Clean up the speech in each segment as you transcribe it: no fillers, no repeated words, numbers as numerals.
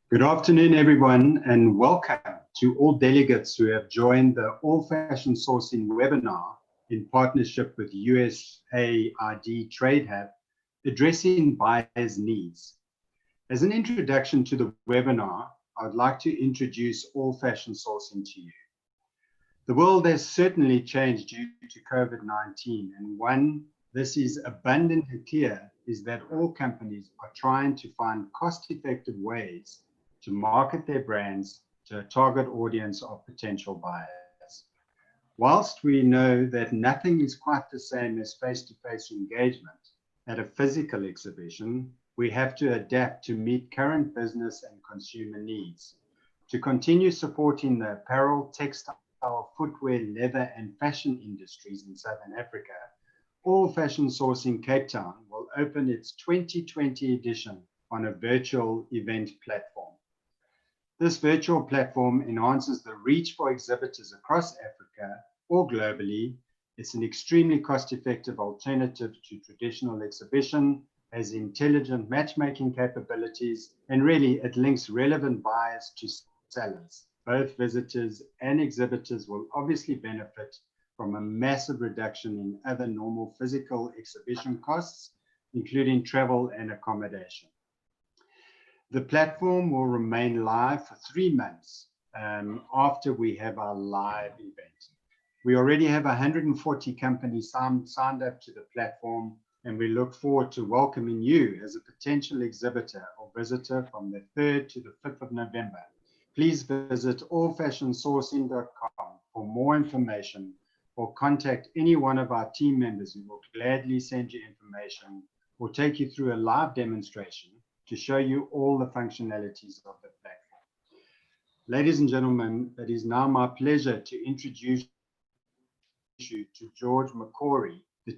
Good afternoon, everyone, and welcome to all delegates who have joined the All Fashion Sourcing webinar in partnership with USAID Trade Hub, addressing buyers' needs. As an introduction to the webinar, I would like to introduce All Fashion Sourcing to you. The world has certainly changed due to COVID-19, and one this is abundantly clear is that all companies are trying to find cost-effective ways to market their brands to a target audience of potential buyers. Whilst we know that nothing is quite the same as face-to-face engagement at a physical exhibition, we have to adapt to meet current business and consumer needs. To continue supporting the apparel, textile, footwear, leather, and fashion industries in Southern Africa, All Fashion Sourcing Cape Town will open its 2020 edition on a virtual event platform. This virtual platform enhances the reach for exhibitors across Africa or globally. It's an extremely cost-effective alternative to traditional exhibition, has intelligent matchmaking capabilities, and really it links relevant buyers to sellers. Both visitors and exhibitors will obviously benefit from a massive reduction in other normal physical exhibition costs, including travel and accommodation. The platform will remain live for 3 months after we have our live event. We already have 140 companies signed up to the platform, and we look forward to welcoming you as a potential exhibitor or visitor from the 3rd to the 5th of November. Please visit allfashionsourcing.com for more information, or contact any one of our team members who will gladly send you information or take you through a live demonstration to show you all the functionalities of the platform. Ladies and gentlemen, it is now my pleasure to introduce you to George McCrory, the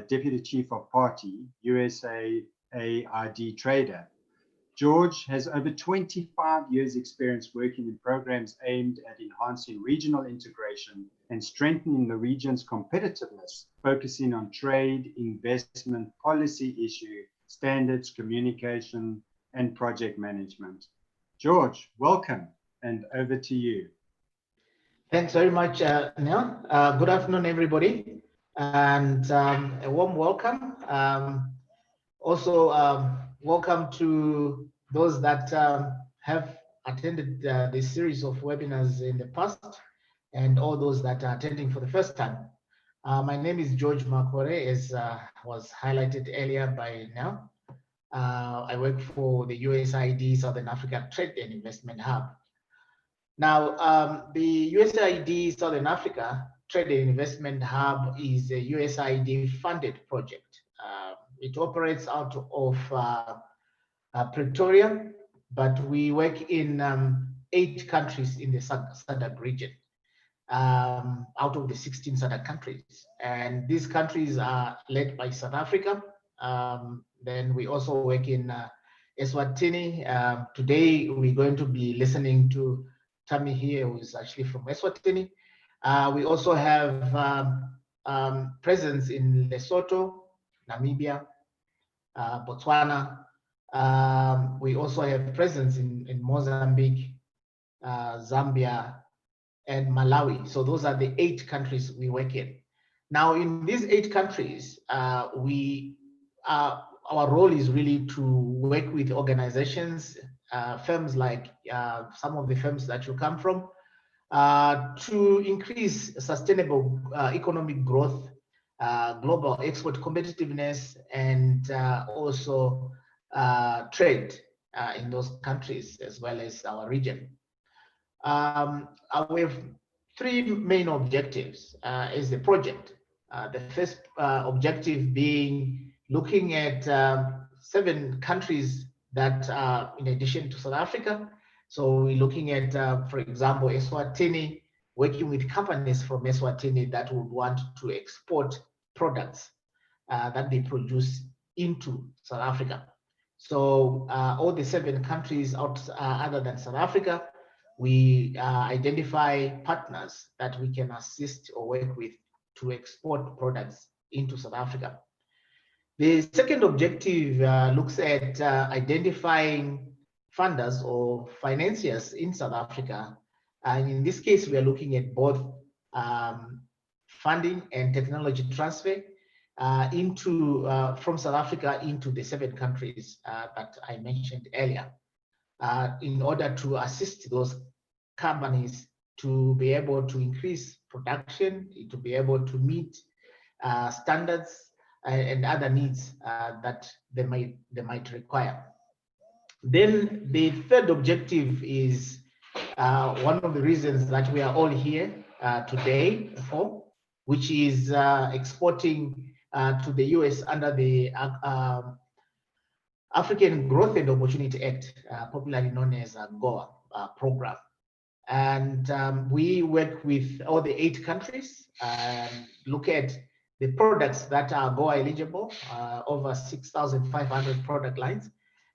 Deputy Chief of Party, USAID Trade Hub. George has over 25 years experience working in programs aimed at enhancing regional integration and strengthening the region's competitiveness, focusing on trade, investment, policy issue, standards, communication, and project management. George, welcome, and over to you. Thanks very much, Neil. Good afternoon, everybody, and a warm welcome. Welcome to those that have attended this series of webinars in the past, and all those that are attending for the first time. My name is George McCrory, as was highlighted earlier by Nell. I work for the USAID Southern Africa Trade and Investment Hub. Now, the USAID Southern Africa Trade and Investment Hub is a USAID funded project. It operates out of Pretoria, but we work in 8 countries in the SADC region, out of the 16 SADC countries. And these countries are led by South Africa. Then we also work in Eswatini. Today, we're going to be listening to Tammy here, who is actually from Eswatini. We also have presence in Lesotho, Namibia, Botswana. We also have presence in Mozambique, Zambia, and Malawi. So those are the 8 countries we work in. Now, in these 8 countries, our role is really to work with organizations, firms like some of the firms that you come from, to increase sustainable economic growth, global export competitiveness, and also trade in those countries as well as our region. We have 3 main objectives as a project. The first objective being looking at 7 countries that are in addition to South Africa. So we're looking at, for example, Eswatini, working with companies from Eswatini that would want to export products that they produce into South Africa. So all the 7 countries other than South Africa, we identify partners that we can assist or work with to export products into South Africa. The second objective looks at identifying funders or financiers in South Africa. And in this case, we are looking at both funding and technology transfer from South Africa into the 7 countries that I mentioned earlier, in order to assist those companies to be able to increase production, to be able to meet standards and other needs that they might require. Then the third objective is one of the reasons that we are all here today for, which is exporting to the US under the African Growth and Opportunity Act, popularly known as AGOA program. And we work with all the 8 countries and look at the products that are AGOA eligible, over 6,500 product lines.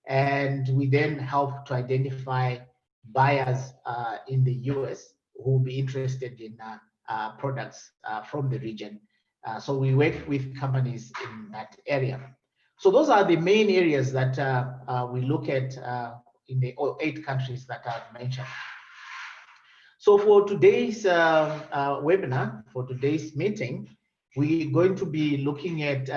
And we then help to identify buyers in the US who will be interested in products from the region. So we work with companies in that area. So those are the main areas that we look at in the 8 countries that I've mentioned. So for today's webinar, for today's meeting, we're going to be looking at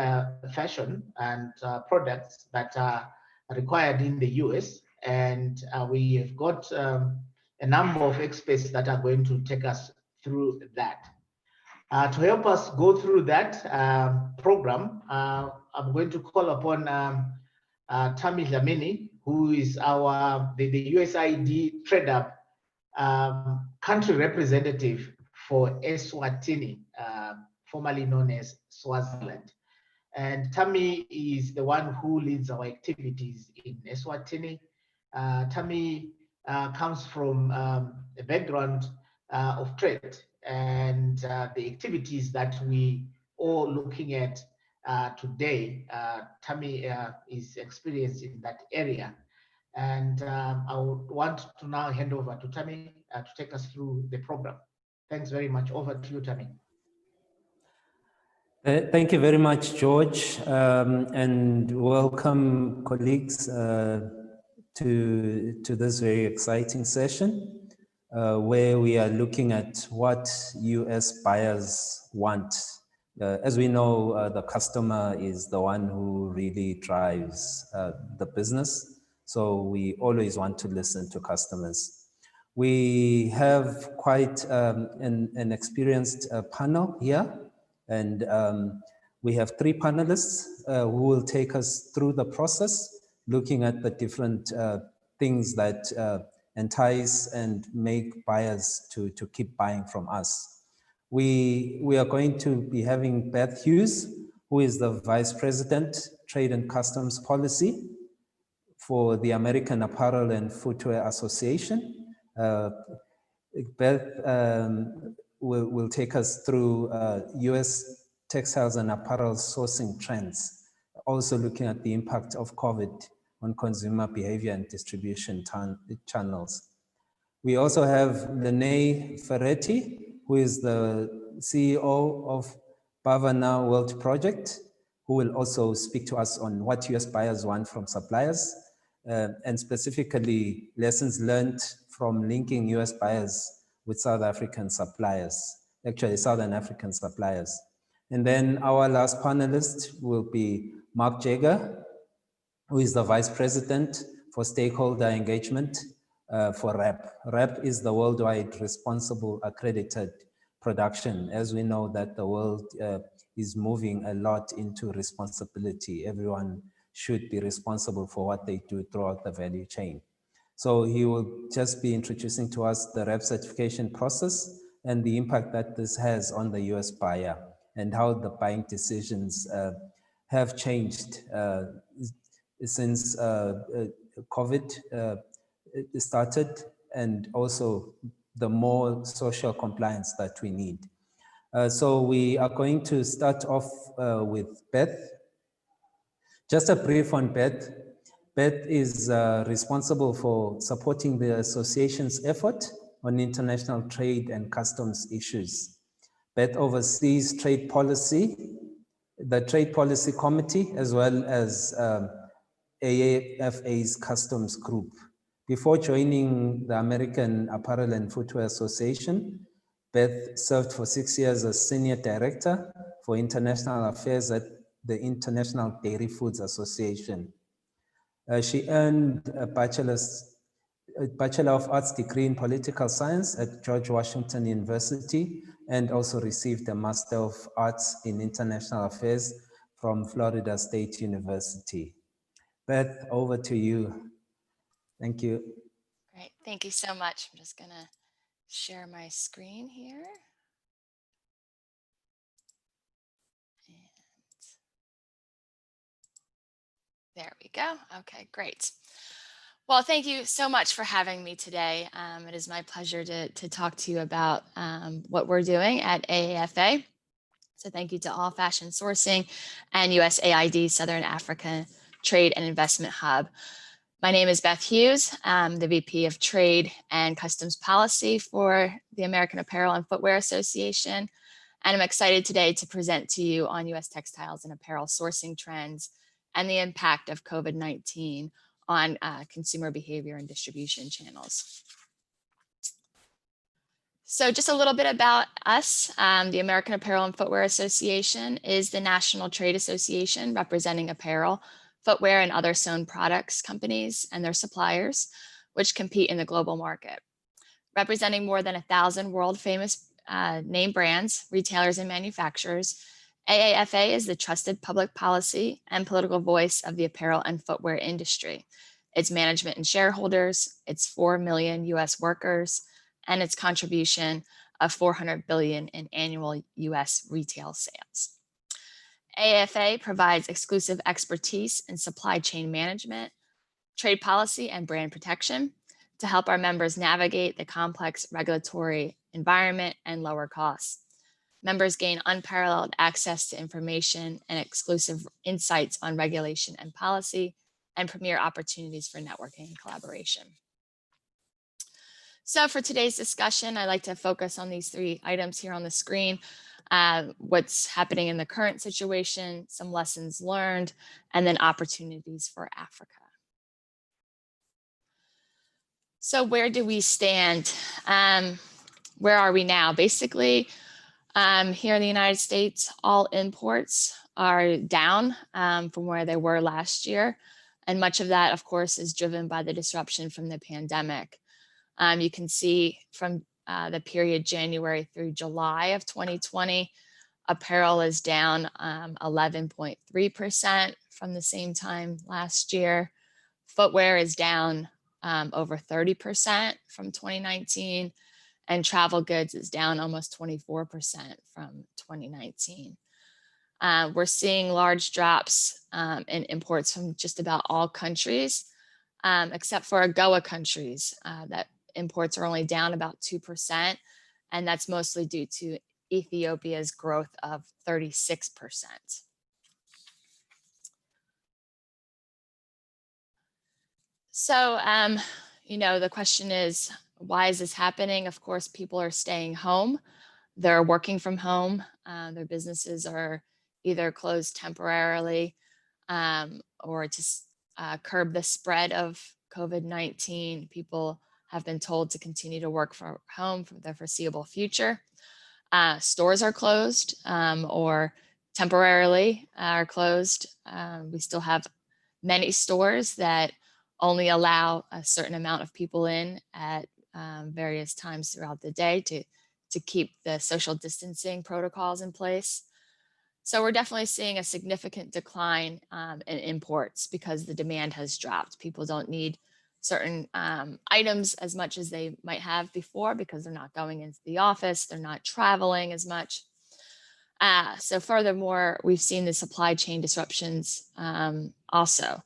fashion and products that are required in the US. And we have got a number of experts that are going to take us through that. To help us go through that program, I'm going to call upon Tammy Dlamini, who is the USAID TradeHub country representative for Eswatini, formerly known as Swaziland. And Tammy is the one who leads our activities in Eswatini. Tammy comes from a background of trade, and the activities that we all looking at today, Tammy is experienced in that area. And I would want to now hand over to Tammy to take us through the program. Thanks very much. Over to you, Tammy. Thank you very much, George, and welcome, colleagues, to this very exciting session where we are looking at what US buyers want. As we know, the customer is the one who really drives the business, so we always want to listen to customers. We have quite an experienced panel here. And we have 3 panelists who will take us through the process, looking at the different things that entice and make buyers to keep buying from us. We are going to be having Beth Hughes, who is the Vice President, Trade and Customs Policy for the American Apparel and Footwear Association. Beth will take us through US textiles and apparel sourcing trends, also looking at the impact of COVID on consumer behavior and distribution channels. We also have Lene Ferretti, who is the CEO of Bavana World Project, who will also speak to us on what US buyers want from suppliers, and specifically lessons learned from linking US buyers with South African suppliers, actually Southern African suppliers. And then our last panelist will be Mark Jager, who is the Vice President for Stakeholder Engagement for RAP. RAP is the Worldwide Responsible Accredited Production. As we know that the world is moving a lot into responsibility. Everyone should be responsible for what they do throughout the value chain. So he will just be introducing to us the RAP certification process and the impact that this has on the US buyer and how the buying decisions have changed since COVID started, and also the more social compliance that we need. So we are going to start off with Beth. Just a brief on Beth. Beth is responsible for supporting the association's effort on international trade and customs issues. Beth oversees trade policy the Trade Policy Committee, as well as AAFA's Customs Group. Before joining the American Apparel and Footwear Association, Beth served for 6 years as Senior Director for International Affairs at the International Dairy Foods Association. She earned a Bachelor of Arts degree in Political Science at George Washington University, and also received a Master of Arts in International Affairs from Florida State University. Beth, over to you. Thank you. Great, thank you so much. I'm just gonna share my screen here. And there we go. Okay, great. Well, thank you so much for having me today. It is my pleasure to talk to you about what we're doing at AAFA. So thank you to All Fashion Sourcing and USAID Southern Africa Trade and Investment Hub. My name is Beth Hughes. I'm the VP of Trade and Customs Policy for the American Apparel and Footwear Association. And I'm excited today to present to you on US textiles and apparel sourcing trends and the impact of COVID-19 on consumer behavior and distribution channels. So just a little bit about us. The American Apparel and Footwear Association is the national trade association representing apparel, footwear, and other sewn products companies and their suppliers, which compete in the global market. Representing more than 1,000 world famous name brands, retailers, and manufacturers, AAFA is the trusted public policy and political voice of the apparel and footwear industry. Its management and shareholders, its 4 million US workers, and its contribution of $400 billion in annual US retail sales. AAFA provides exclusive expertise in supply chain management, trade policy, and brand protection to help our members navigate the complex regulatory environment and lower costs. Members gain unparalleled access to information and exclusive insights on regulation and policy, and premier opportunities for networking and collaboration. So for today's discussion, I'd like to focus on these 3 items here on the screen. What's happening in the current situation, some lessons learned, and then opportunities for Africa. So where do we stand? Where are we now? Basically, here in the United States, all imports are down from where they were last year. And much of that, of course, is driven by the disruption from the pandemic. You can see from the period January through July of 2020, apparel is down 11.3% from the same time last year. Footwear is down over 30% from 2019, and travel goods is down almost 24% from 2019. We're seeing large drops in imports from just about all countries, except for AGOA countries. That imports are only down about 2%, and that's mostly due to Ethiopia's growth of 36%. So, you know, the question is, why is this happening? Of course, people are staying home. They're working from home. Their businesses are either closed temporarily or to curb the spread of COVID-19. People have been told to continue to work from home for the foreseeable future. Stores are closed or temporarily are closed. We still have many stores that only allow a certain amount of people in at various times throughout the day to keep the social distancing protocols in place. So we're definitely seeing a significant decline in imports because the demand has dropped. People don't need certain items as much as they might have before because they're not going into the office, they're not traveling as much. So furthermore, we've seen the supply chain disruptions also.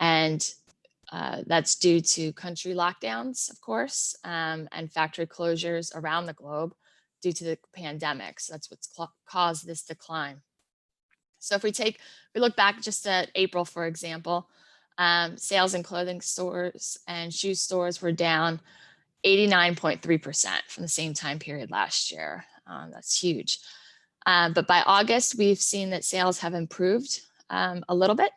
And that's due to country lockdowns, of course, and factory closures around the globe due to the pandemic. So that's what's caused this decline. So if we look back just at April, for example, sales in clothing stores and shoe stores were down 89.3% from the same time period last year. That's huge. But by August, we've seen that sales have improved a little bit.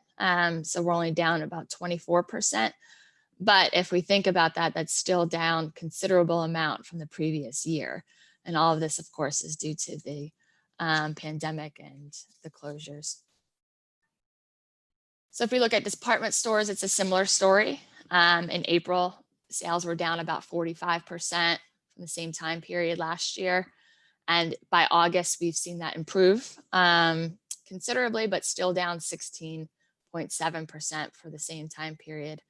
So we're only down about 24%. But if we think about that, that's still down considerable amount from the previous year. And all of this, of course, is due to the pandemic and the closures. So if we look at department stores, it's a similar story. In April, sales were down about 45% from the same time period last year. And by August, we've seen that improve considerably, but still down 16.7% for the same time period.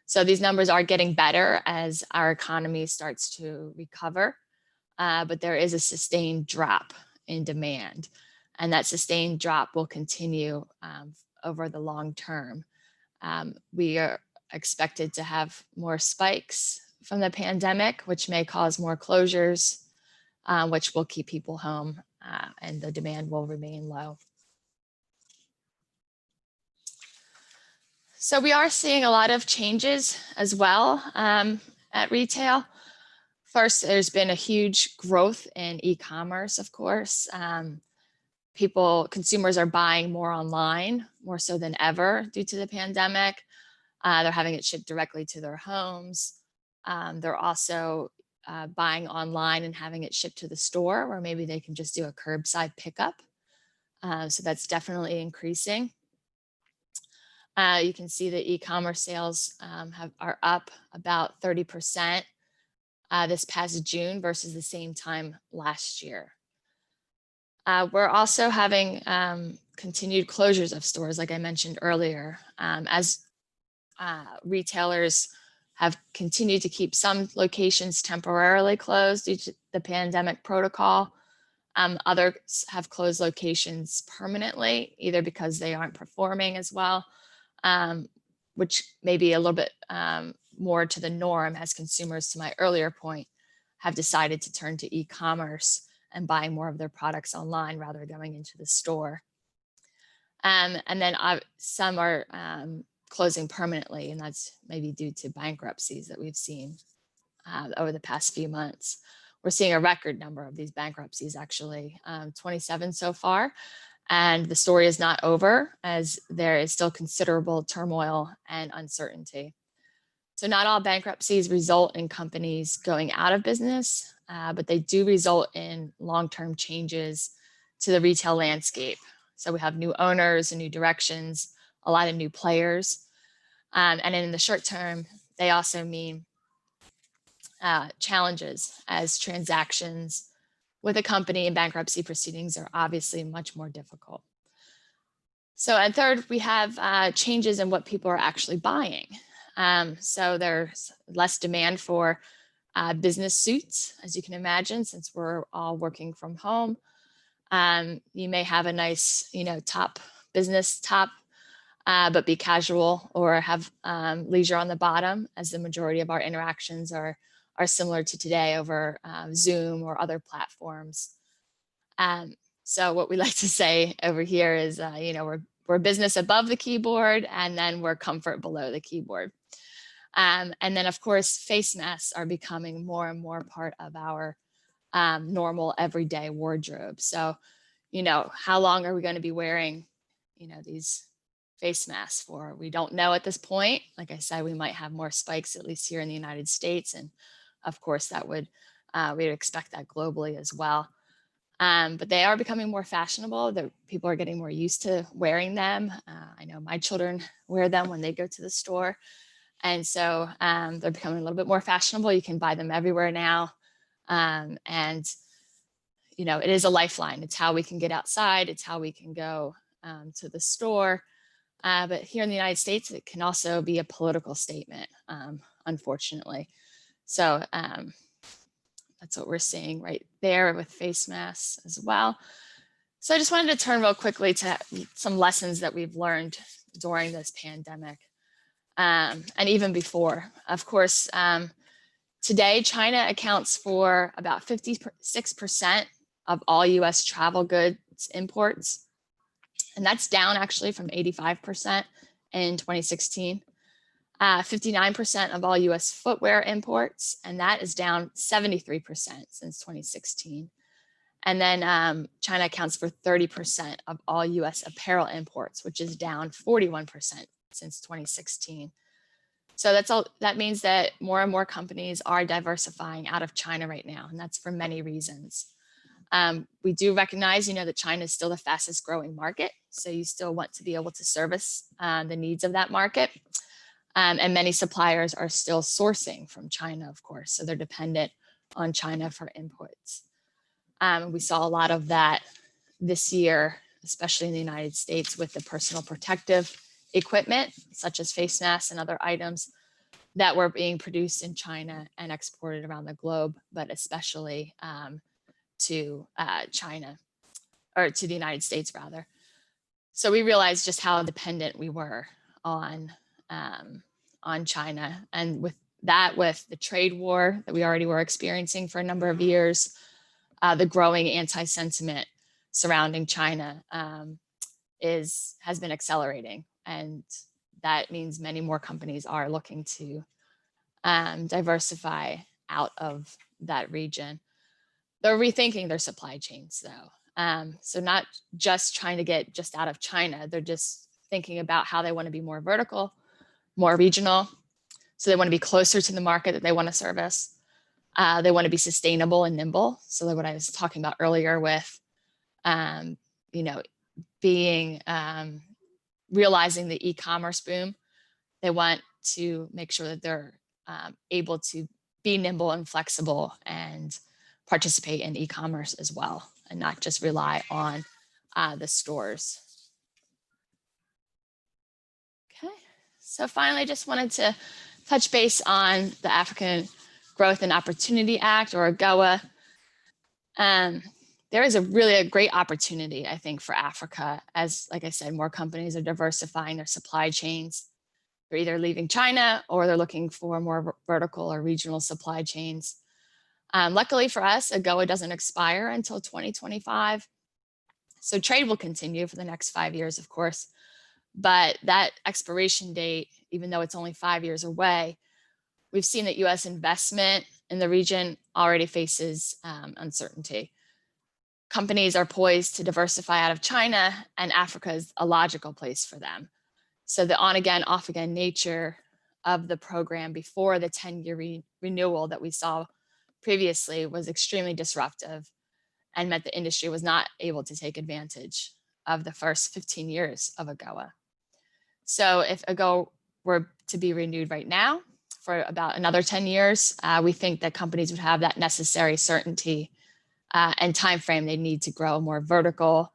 So these numbers are getting better as our economy starts to recover, but there is a sustained drop in demand, and that sustained drop will continue over the long term. We are expected to have more spikes from the pandemic, which may cause more closures, which will keep people home, and the demand will remain low. So we are seeing a lot of changes as well at retail. First, there's been a huge growth in e-commerce, of course. Consumers are buying more online, more so than ever due to the pandemic. They're having it shipped directly to their homes. They're also buying online and having it shipped to the store, where maybe they can just do a curbside pickup. So that's definitely increasing. You can see that e-commerce sales are up about 30% this past June versus the same time last year. We're also having continued closures of stores, like I mentioned earlier, as retailers have continued to keep some locations temporarily closed due to the pandemic protocol. Others have closed locations permanently, either because they aren't performing as well, which may be a little bit more to the norm as consumers, to my earlier point, have decided to turn to e-commerce and buying more of their products online rather than going into the store. And then some are closing permanently, and that's maybe due to bankruptcies that we've seen over the past few months. We're seeing a record number of these bankruptcies, actually, 27 so far. And the story is not over, as there is still considerable turmoil and uncertainty. So not all bankruptcies result in companies going out of business, but they do result in long-term changes to the retail landscape. So we have new owners and new directions, a lot of new players. And in the short term, they also mean challenges, as transactions with a company in bankruptcy proceedings are obviously much more difficult. So, and third, we have changes in what people are actually buying. So there's less demand for business suits, as you can imagine, since we're all working from home. You may have a nice, business top, but be casual, or have leisure on the bottom, as the majority of our interactions are similar to today over Zoom or other platforms. So what we like to say over here is, we're business above the keyboard, and then we're comfort below the keyboard. And then, of course, face masks are becoming more and more part of our normal everyday wardrobe. So, how long are we going to be wearing, these face masks for? We don't know at this point. Like I said, we might have more spikes, at least here in the United States. And of course, that would we'd expect that globally as well. But they are becoming more fashionable. People are getting more used to wearing them. I know my children wear them when they go to the store. And so they're becoming a little bit more fashionable. You can buy them everywhere now. And, it is a lifeline. It's how we can get outside. It's how we can go to the store. But here in the United States, it can also be a political statement, unfortunately. So that's what we're seeing right there with face masks as well. So I just wanted to turn real quickly to some lessons that we've learned during this pandemic, and even before. Of course, today, China accounts for about 56% of all US travel goods imports. And that's down actually from 85% in 2016. 59% of all US footwear imports, and that is down 73% since 2016. And then China accounts for 30% of all US apparel imports, which is down 41% since 2016. So that means that more and more companies are diversifying out of China right now, and that's for many reasons. We do recognize, that China is still the fastest growing market. So you still want to be able to service the needs of that market. And many suppliers are still sourcing from China, of course. So they're dependent on China for inputs. We saw a lot of that this year, especially in the United States, with the personal protective equipment, such as face masks and other items that were being produced in China and exported around the globe, but especially to China, or to the United States rather. So we realized just how dependent we were on China, and with the trade war that we already were experiencing for a number of years, the growing anti-sentiment surrounding China has been accelerating, and that means many more companies are looking to diversify out of that region. They're rethinking their supply chains though. So not just trying to get just out of China, they're just thinking about how they want to be more vertical, more regional. So they want to be closer to the market that they want to service. They want to be sustainable and nimble. So like what I was talking about earlier with, being, realizing the e-commerce boom. They want to make sure that they're able to be nimble and flexible and participate in e-commerce as well, and not just rely on the stores. Okay, so finally, I just wanted to touch base on the African Growth and Opportunity Act, or AGOA. There is a great opportunity, I think, for Africa, as, like I said, more companies are diversifying their supply chains. They're either leaving China or they're looking for more vertical or regional supply chains. Luckily for us, AGOA doesn't expire until 2025. So trade will continue for the next 5 years, of course. But that expiration date, even though it's only 5 years away, we've seen that US investment in the region already faces uncertainty. Companies are poised to diversify out of China, and Africa is a logical place for them. So the on-again, off-again nature of the program before the 10-year renewal that we saw previously was extremely disruptive and meant the industry was not able to take advantage of the first 15 years of AGOA. So if AGOA were to be renewed right now for about another 10 years, we think that companies would have that necessary certainty and time frame they need to grow a more vertical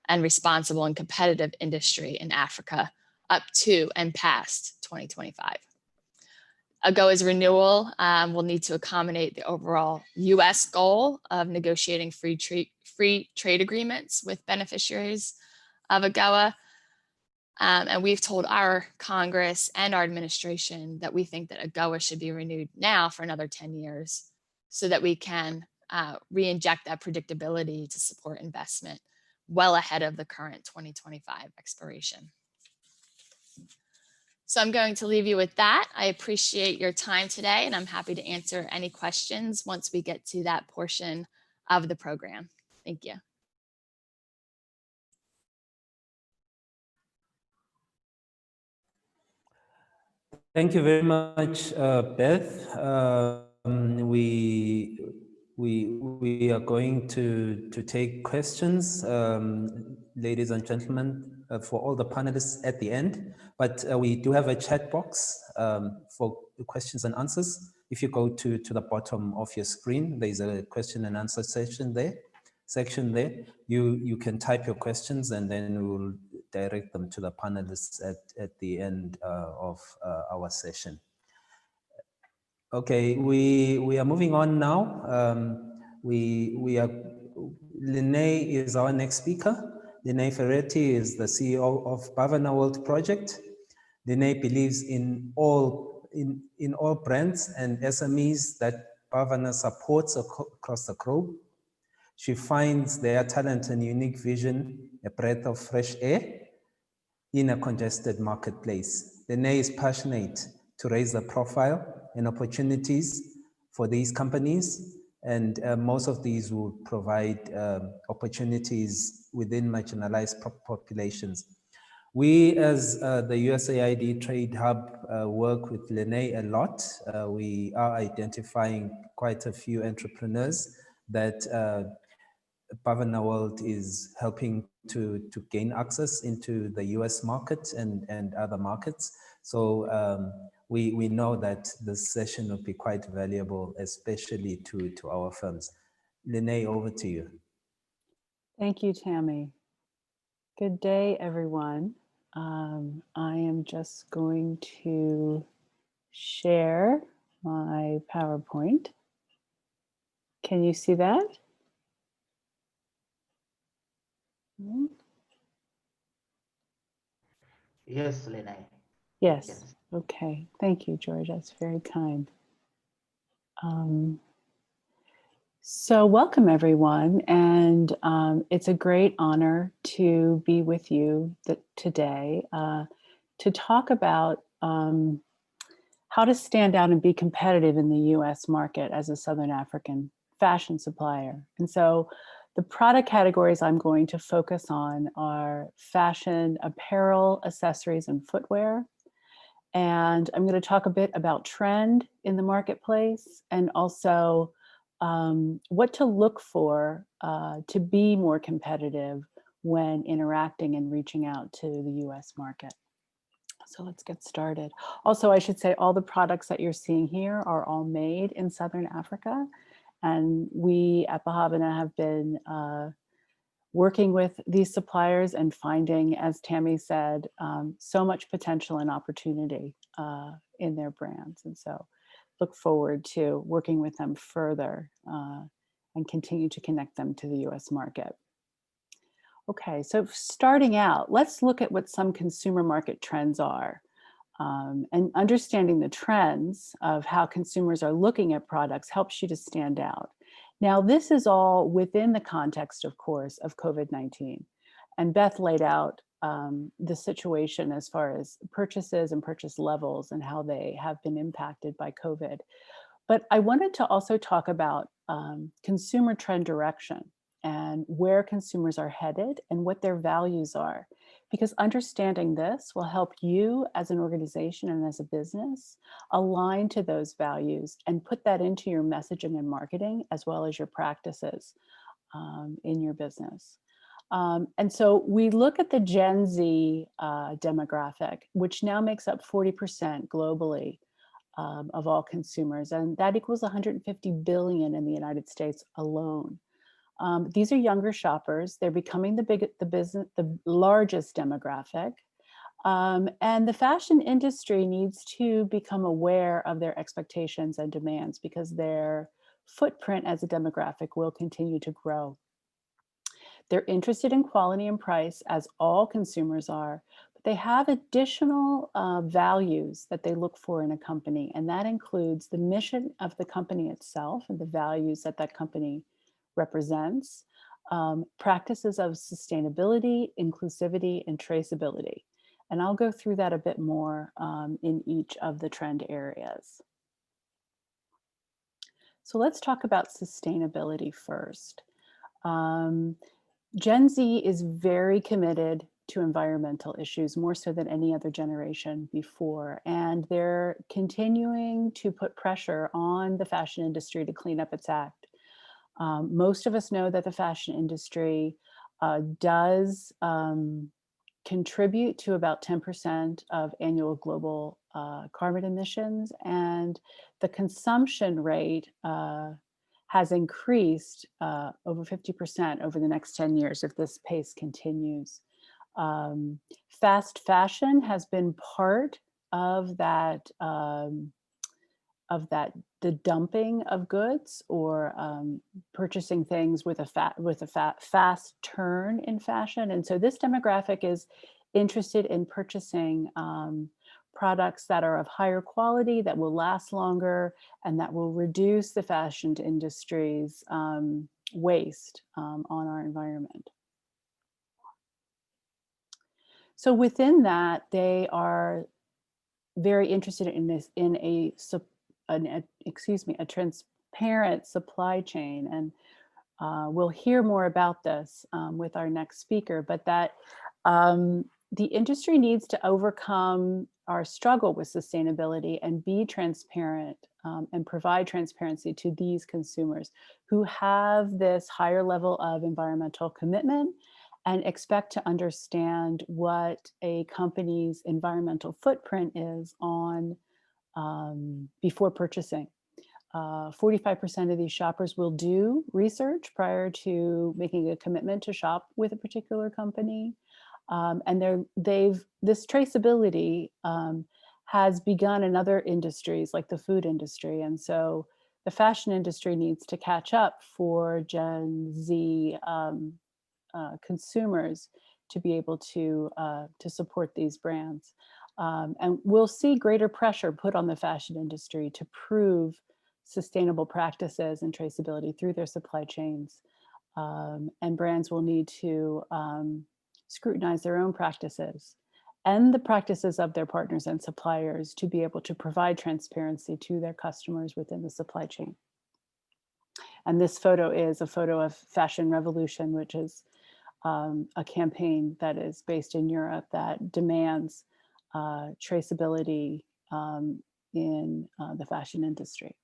and responsible and competitive industry in Africa up to and past 2025. AGOA's renewal will need to accommodate the overall US goal of negotiating free trade agreements with beneficiaries of AGOA. And we've told our Congress and our administration that we think that AGOA should be renewed now for another 10 years so that we can re-inject that predictability to support investment well ahead of the current 2025 expiration. So I'm going to leave you with that. I appreciate your time today, and I'm happy to answer any questions once we get to that portion of the program. Thank you. Thank you very much, Beth. We are going to take questions, ladies and gentlemen, for all the panelists at the end. But we do have a chat box for questions and answers. If you go to the bottom of your screen, there's a question and answer section there. You can type your questions, and then we will direct them to the panelists at the end of our session. Okay, we are moving on now. Lene is our next speaker. Lene Ferretti is the CEO of Bavana World Project. Lene believes in all brands and SMEs that Bavana supports across the globe. She finds their talent and unique vision a breath of fresh air in a congested marketplace. Lene is passionate to raise the profile and opportunities for these companies And most of these will provide opportunities within marginalized populations. We, as the USAID Trade Hub, work with Lene a lot. We are identifying quite a few entrepreneurs that Bhavana World is helping to gain access into the US market and other markets. So we know that this session will be quite valuable, especially to our firms. Lene, over to you. Thank you, Tammy. Good day, everyone. I am just going to share my PowerPoint. Can you see that? Yes, Lene. Yes. Okay. Thank you, George. That's very kind. So welcome, everyone. And it's a great honor to be with you today to talk about how to stand out and be competitive in the US market as a Southern African fashion supplier. And so the product categories I'm going to focus on are fashion, apparel, accessories, and footwear. And I'm going to talk a bit about trend in the marketplace and also what to look for to be more competitive when interacting and reaching out to the US market. So let's get started. Also, I should say all the products that you're seeing here are all made in Southern Africa. And we at Bhavana have been working with these suppliers and finding, as Tammy said, so much potential and opportunity in their brands. And so look forward to working with them further and continue to connect them to the US market. Okay, so starting out, let's look at what some consumer market trends are. And understanding the trends of how consumers are looking at products helps you to stand out. Now, this is all within the context, of course, of COVID-19. And Beth laid out the situation as far as purchases and purchase levels and how they have been impacted by COVID. But I wanted to also talk about consumer trend direction and where consumers are headed and what their values are. Because understanding this will help you as an organization and as a business align to those values and put that into your messaging and marketing as well as your practices in your business. And so we look at the Gen Z demographic, which now makes up 40% globally of all consumers, and that equals 150 billion in the United States alone. These are younger shoppers. They're becoming the largest demographic. And the fashion industry needs to become aware of their expectations and demands because their footprint as a demographic will continue to grow. They're interested in quality and price, as all consumers are, but they have additional values that they look for in a company. And that includes the mission of the company itself and the values that that company represents, practices of sustainability, inclusivity, and traceability. And I'll go through that a bit more in each of the trend areas. So let's talk about sustainability first. Gen Z is very committed to environmental issues, more so than any other generation before. And they're continuing to put pressure on the fashion industry to clean up its act. Most of us know that the fashion industry does contribute to about 10% of annual global carbon emissions, and the consumption rate has increased over 50% over the next 10 years if this pace continues. Fast fashion has been part of that, the dumping of goods or purchasing things with a fast turn in fashion. And so this demographic is interested in purchasing products that are of higher quality, that will last longer, and that will reduce the fashion industry's waste on our environment. So within that, they are very interested in this, in a transparent supply chain. And we'll hear more about this with our next speaker, but that the industry needs to overcome our struggle with sustainability and be transparent and provide transparency to these consumers who have this higher level of environmental commitment and expect to understand what a company's environmental footprint is on before purchasing. 45% of these shoppers will do research prior to making a commitment to shop with a particular company. And this traceability has begun in other industries like the food industry. And so the fashion industry needs to catch up for Gen Z consumers to be able to support these brands. And we'll see greater pressure put on the fashion industry to prove sustainable practices and traceability through their supply chains. And brands will need to scrutinize their own practices and the practices of their partners and suppliers to be able to provide transparency to their customers within the supply chain. And this photo is a photo of Fashion Revolution, which is a campaign that is based in Europe that demands traceability in the fashion industry.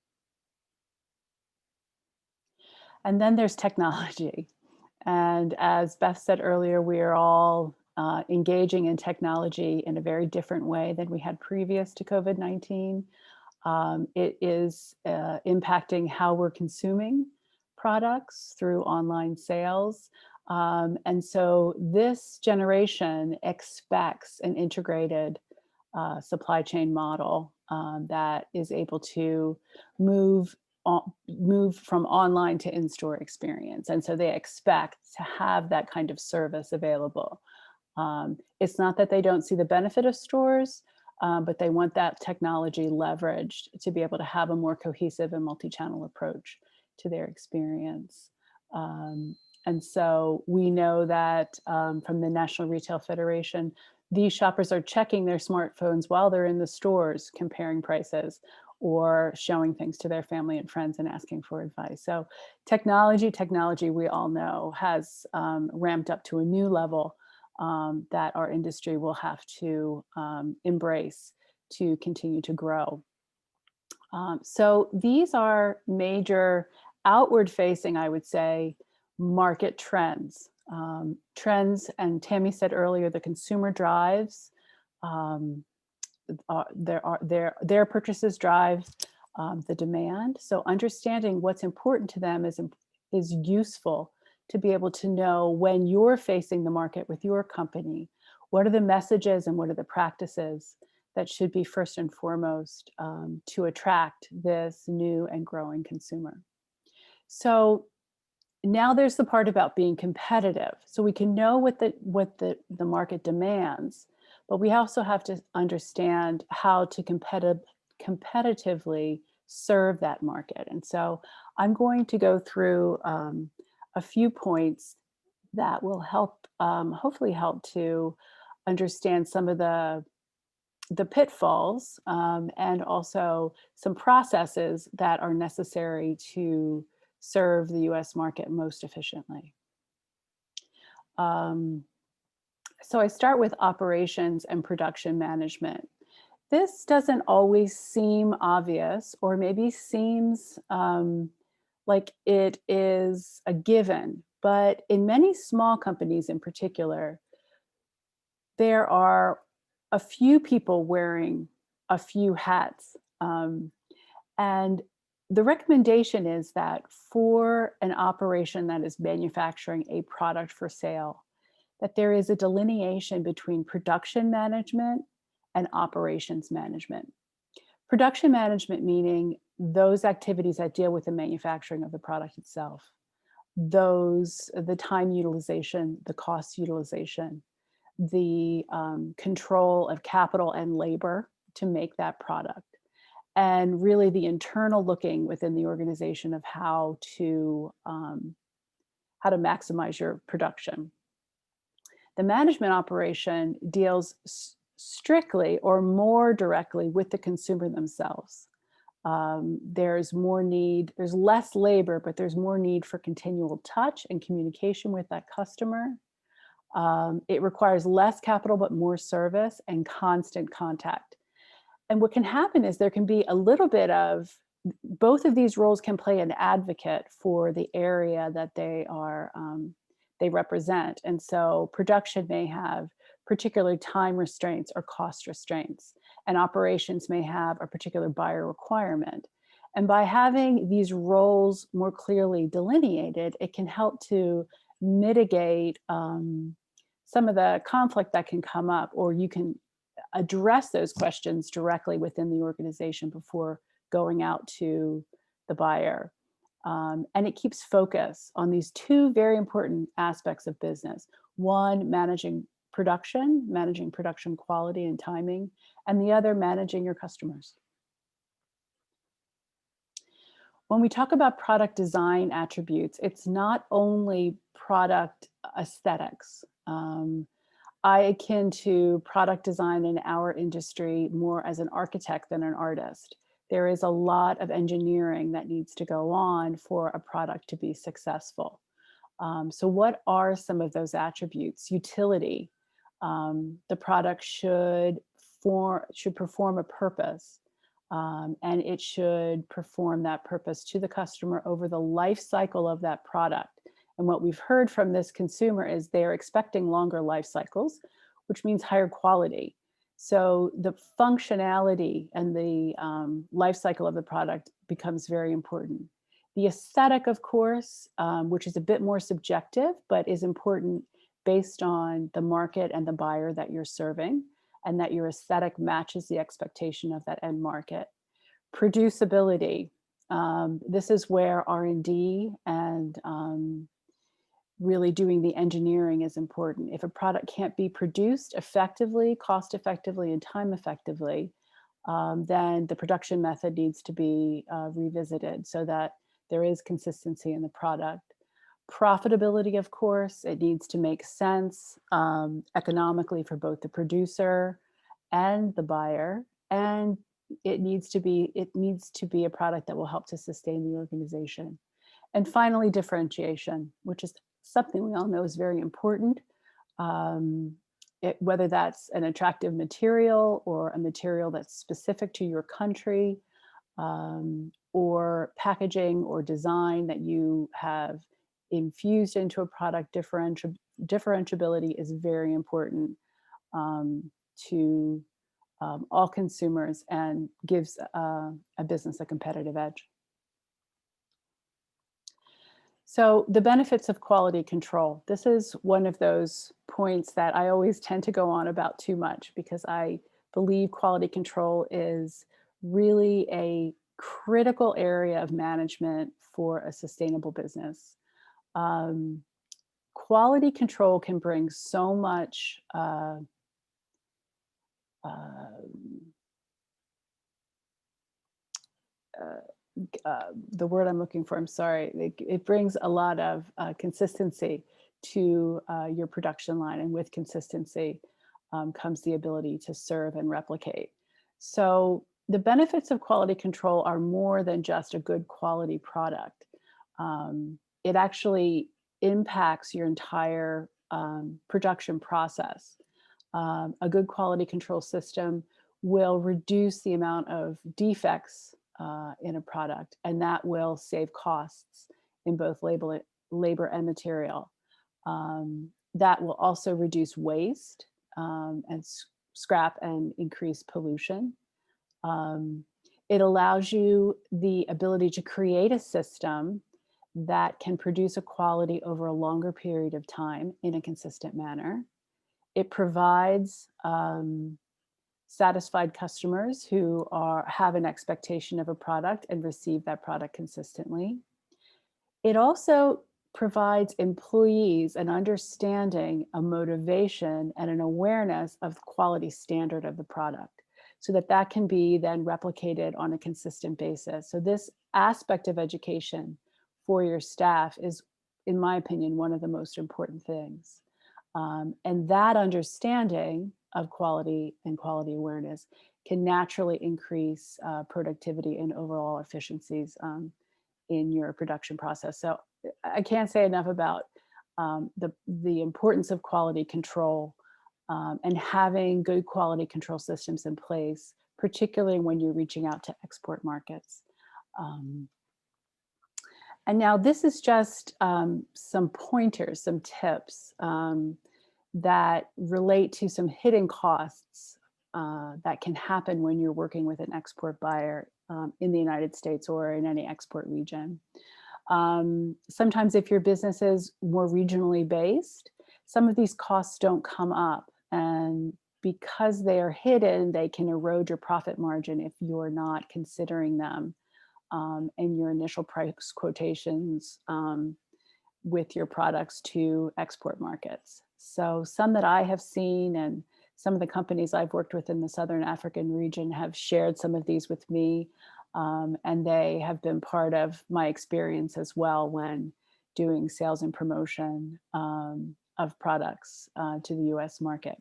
And then there's technology. And as Beth said earlier, we are all engaging in technology in a very different way than we had previous to COVID-19. It is impacting how we're consuming products through online sales. And so this generation expects an integrated supply chain model that is able to move from online to in-store experience. And so they expect to have that kind of service available. It's not that they don't see the benefit of stores, but they want that technology leveraged to be able to have a more cohesive and multi-channel approach to their experience. And so we know that from the National Retail Federation, these shoppers are checking their smartphones while they're in the stores, comparing prices or showing things to their family and friends and asking for advice. So technology, we all know, has ramped up to a new level that our industry will have to embrace to continue to grow. So these are major outward facing, I would say, market trends. And Tammy said earlier, the consumer drives, their purchases drive the demand. So understanding what's important to them is useful to be able to know when you're facing the market with your company, what are the messages and what are the practices that should be first and foremost to attract this new and growing consumer. So now there's the part about being competitive. So we can know what the market demands, but we also have to understand how to competitively serve that market. And so I'm going to go through a few points that will help, hopefully help to understand some of the pitfalls and also some processes that are necessary to serve the US market most efficiently. So I start with operations and production management. This doesn't always seem obvious, or maybe seems like it is a given, but in many small companies in particular, there are a few people wearing a few hats. And the recommendation is that for an operation that is manufacturing a product for sale, that there is a delineation between production management and operations management. Production management meaning those activities that deal with the manufacturing of the product itself, the time utilization, the cost utilization, the control of capital and labor to make that product, and really the internal looking within the organization of how to maximize your production. The management operation deals strictly or more directly with the consumer themselves. There's more need, there's less labor, but there's more need for continual touch and communication with that customer. It requires less capital, but more service and constant contact. And what can happen is there can be a little bit of, both of these roles can play an advocate for the area that they are, they represent. And so production may have particular time restraints or cost restraints, and operations may have a particular buyer requirement. And by having these roles more clearly delineated, it can help to mitigate some of the conflict that can come up, or you can address those questions directly within the organization before going out to the buyer. And it keeps focus on these two very important aspects of business. One, managing production quality and timing, and the other, managing your customers. When we talk about product design attributes, it's not only product aesthetics. I akin to product design in our industry more as an architect than an artist. There is a lot of engineering that needs to go on for a product to be successful. So what are some of those attributes? Utility. The product should perform a purpose, and it should perform that purpose to the customer over the life cycle of that product. And what we've heard from this consumer is they're expecting longer life cycles, which means higher quality. So the functionality and the life cycle of the product becomes very important. The aesthetic, of course, which is a bit more subjective, but is important based on the market and the buyer that you're serving, and that your aesthetic matches the expectation of that end market. Producibility. This is where R&D and really doing the engineering is important. If a product can't be produced effectively, cost effectively, and time effectively, then the production method needs to be revisited so that there is consistency in the product. Profitability, of course, it needs to make sense economically for both the producer and the buyer, and it needs to be a product that will help to sustain the organization. And finally, differentiation, which is something we all know is very important. Whether that's an attractive material or a material that's specific to your country, or packaging or design that you have infused into a product, differentiability is very important to all consumers and gives a business a competitive edge. So the benefits of quality control. This is one of those points that I always tend to go on about too much, because I believe quality control is really a critical area of management for a sustainable business. Quality control can bring so much the word I'm looking for, I'm sorry, it brings a lot of consistency to your production line, and with consistency comes the ability to serve and replicate. So the benefits of quality control are more than just a good quality product. It actually impacts your entire production process. A good quality control system will reduce the amount of defects in a product, and that will save costs in both labor and material. That will also reduce waste and scrap and increase pollution. It allows you the ability to create a system that can produce a quality over a longer period of time in a consistent manner. It provides satisfied customers who have an expectation of a product and receive that product consistently. It also provides employees an understanding, a motivation, and an awareness of the quality standard of the product, so that that can be then replicated on a consistent basis. So this aspect of education for your staff is, in my opinion, one of the most important things. And that understanding quality and quality awareness can naturally increase productivity and overall efficiencies in your production process. So I can't say enough about the importance of quality control and having good quality control systems in place, particularly when you're reaching out to export markets. And now this is just some pointers, some tips that relate to some hidden costs that can happen when you're working with an export buyer in the United States or in any export region. Sometimes if your business is more regionally based, some of these costs don't come up. And because they are hidden, they can erode your profit margin if you're not considering them in your initial price quotations with your products to export markets. So some that I have seen, and some of the companies I've worked with in the Southern African region have shared some of these with me, and they have been part of my experience as well when doing sales and promotion of products to the US market.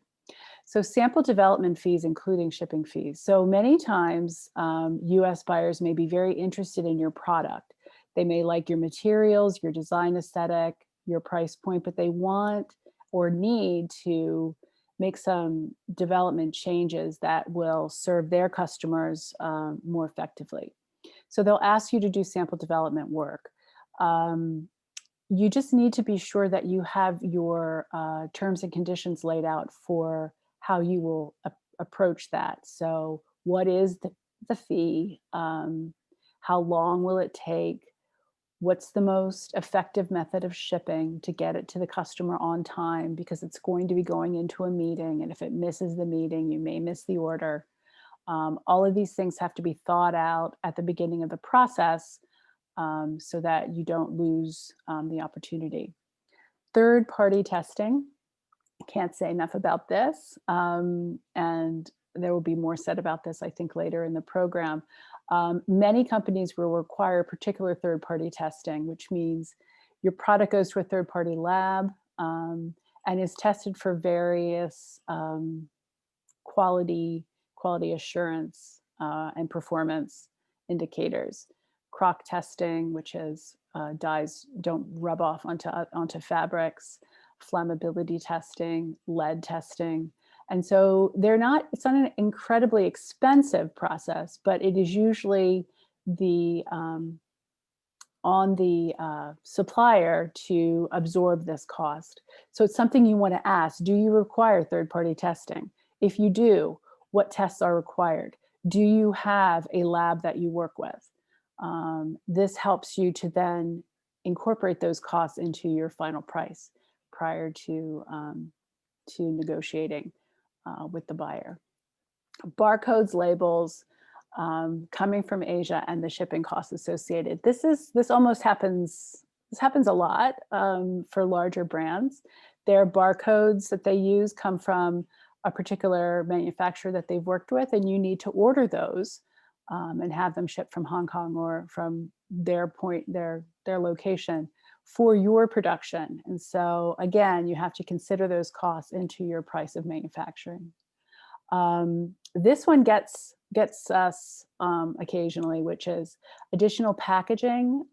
So sample development fees, including shipping fees. So many times US buyers may be very interested in your product. They may like your materials, your design aesthetic, your price point, but they want or need to make some development changes that will serve their customers more effectively. So they'll ask you to do sample development work. You just need to be sure that you have your terms and conditions laid out for how you will approach that. So what is the fee? How long will it take? What's the most effective method of shipping to get it to the customer on time? Because it's going to be going into a meeting, and if it misses the meeting, you may miss the order. All of these things have to be thought out at the beginning of the process so that you don't lose the opportunity. Third-party testing. Can't say enough about this, and there will be more said about this, I think, later in the program. Many companies will require particular third-party testing, which means your product goes to a third-party lab and is tested for various quality assurance and performance indicators. Crock testing, which is dyes don't rub off onto fabrics, flammability testing, lead testing. And so it's not an incredibly expensive process, but it is usually on the supplier to absorb this cost. So it's something you want to ask, do you require third-party testing? If you do, what tests are required? Do you have a lab that you work with? This helps you to then incorporate those costs into your final price prior to negotiating with the buyer. Barcodes, labels, coming from Asia, and the shipping costs associated. This happens a lot for larger brands. Their barcodes that they use come from a particular manufacturer that they've worked with, and you need to order those and have them shipped from Hong Kong or from their location for your production. And so again, you have to consider those costs into your price of manufacturing. This one gets us occasionally, which is additional packaging,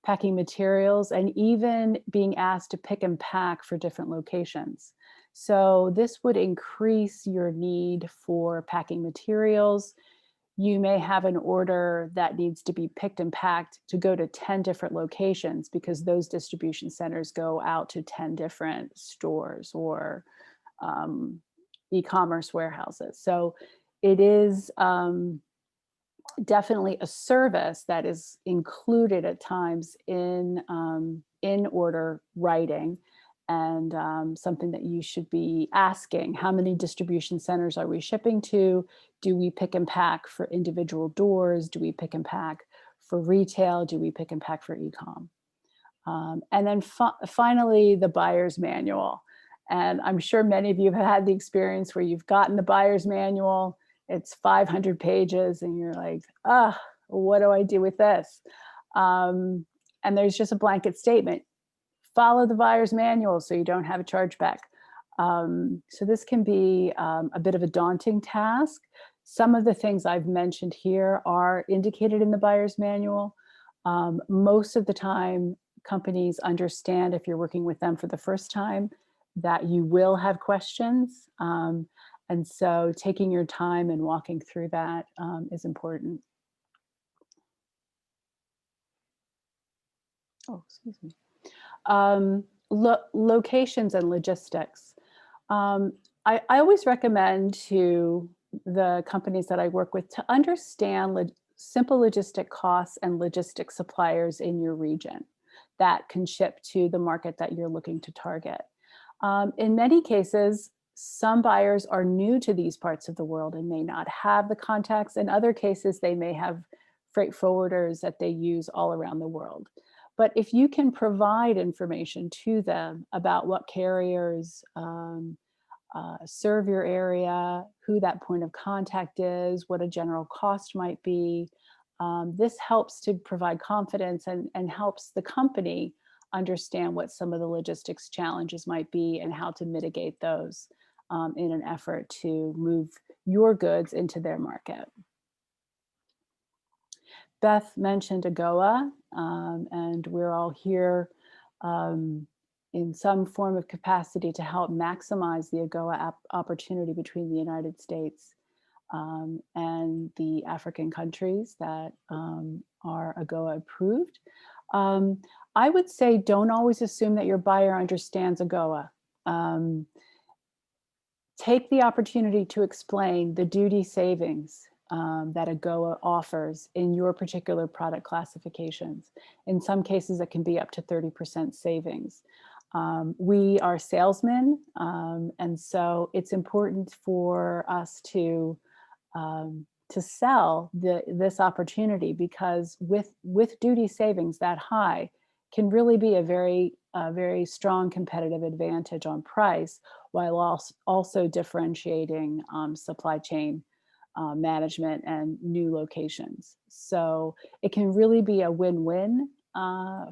packing materials, and even being asked to pick and pack for different locations. So this would increase your need for packing materials. You may have an order that needs to be picked and packed to go to 10 different locations because those distribution centers go out to 10 different stores or e-commerce warehouses. So it is definitely a service that is included at times in order writing, and something that you should be asking. How many distribution centers are we shipping to? Do we pick and pack for individual doors? Do we pick and pack for retail? Do we pick and pack for e-com? And then finally, the buyer's manual. And I'm sure many of you have had the experience where you've gotten the buyer's manual, it's 500 pages, and you're like, what do I do with this? And there's just a blanket statement. Follow the buyer's manual so you don't have a chargeback. So this can be a bit of a daunting task. Some of the things I've mentioned here are indicated in the buyer's manual. Most of the time, companies understand, if you're working with them for the first time, that you will have questions. And so taking your time and walking through that is important. Oh, excuse me. Locations and logistics. I always recommend to the companies that I work with to understand simple logistic costs and logistic suppliers in your region that can ship to the market that you're looking to target. In many cases, some buyers are new to these parts of the world and may not have the contacts. In other cases, they may have freight forwarders that they use all around the world. But if you can provide information to them about what carriers serve your area, who that point of contact is, what a general cost might be, this helps to provide confidence and helps the company understand what some of the logistics challenges might be and how to mitigate those in an effort to move your goods into their market. Beth mentioned AGOA, and we're all here in some form of capacity to help maximize the AGOA opportunity between the United States and the African countries that are AGOA approved. I would say don't always assume that your buyer understands AGOA. Take the opportunity to explain the duty savings that AGOA offers in your particular product classifications. In some cases, it can be up to 30% savings. We are salesmen, and so it's important for us to sell this opportunity, because with duty savings that high can really be a very strong competitive advantage on price, while also differentiating supply chain management and new locations. So it can really be a win-win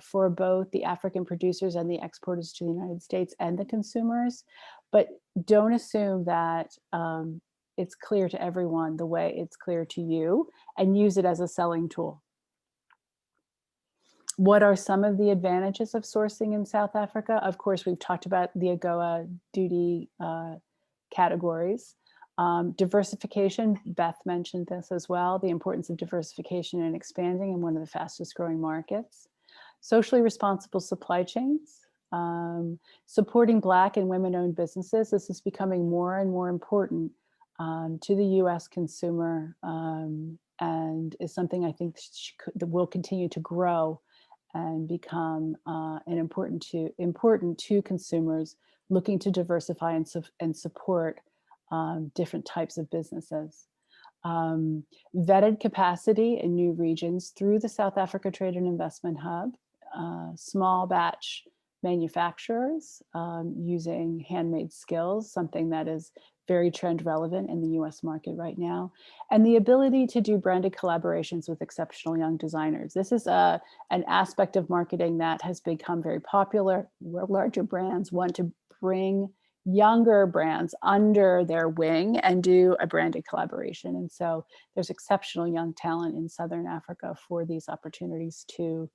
for both the African producers and the exporters to the United States and the consumers. But don't assume that it's clear to everyone the way it's clear to you, and use it as a selling tool. What are some of the advantages of sourcing in South Africa? Of course, we've talked about the AGOA duty categories. Diversification, Beth mentioned this as well, the importance of diversification and expanding in one of the fastest growing markets. Socially responsible supply chains, supporting Black and women-owned businesses. This is becoming more and more important to the US consumer, and is something I think that will continue to grow and become important to consumers looking to diversify and support different types of businesses. Vetted capacity in new regions through the South Africa Trade and Investment Hub, small batch manufacturers using handmade skills, something that is very trend relevant in the US market right now, and the ability to do branded collaborations with exceptional young designers. This is an aspect of marketing that has become very popular, where larger brands want to bring younger brands under their wing and do a branded collaboration. And so there's exceptional young talent in Southern Africa for these opportunities to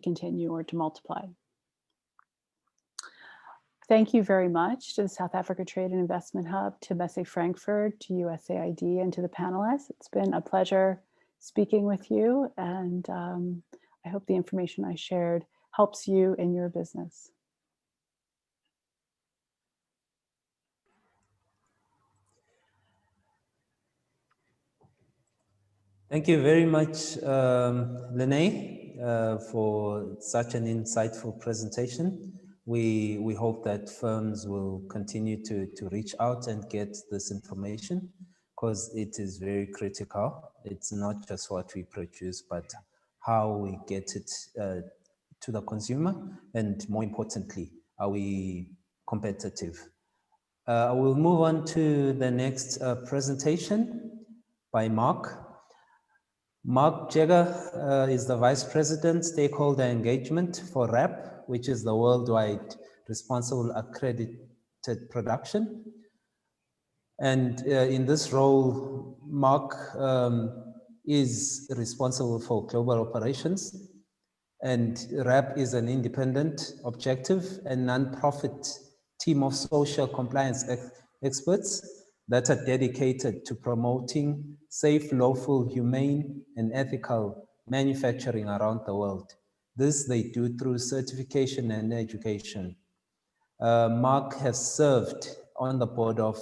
continue or to multiply. Thank you very much to the South Africa Trade and Investment Hub, to Messe Frankfurt, to USAID, and to the panelists. It's been a pleasure speaking with you, and I hope the information I shared helps you in your business. Thank you very much, Lene, for such an insightful presentation. We hope that firms will continue to reach out and get this information, because it is very critical. It's not just what we produce, but how we get it to the consumer, and more importantly, are we competitive? We'll move on to the next presentation by Mark. Mark Jagger is the Vice President, Stakeholder Engagement for WRAP, which is the Worldwide responsible accredited production. And in this role, Mark is responsible for global operations, and RAP is an independent, objective, and non-profit team of social compliance experts that are dedicated to promoting safe, lawful, humane, and ethical manufacturing around the world. This they do through certification and education. Mark has served on the board of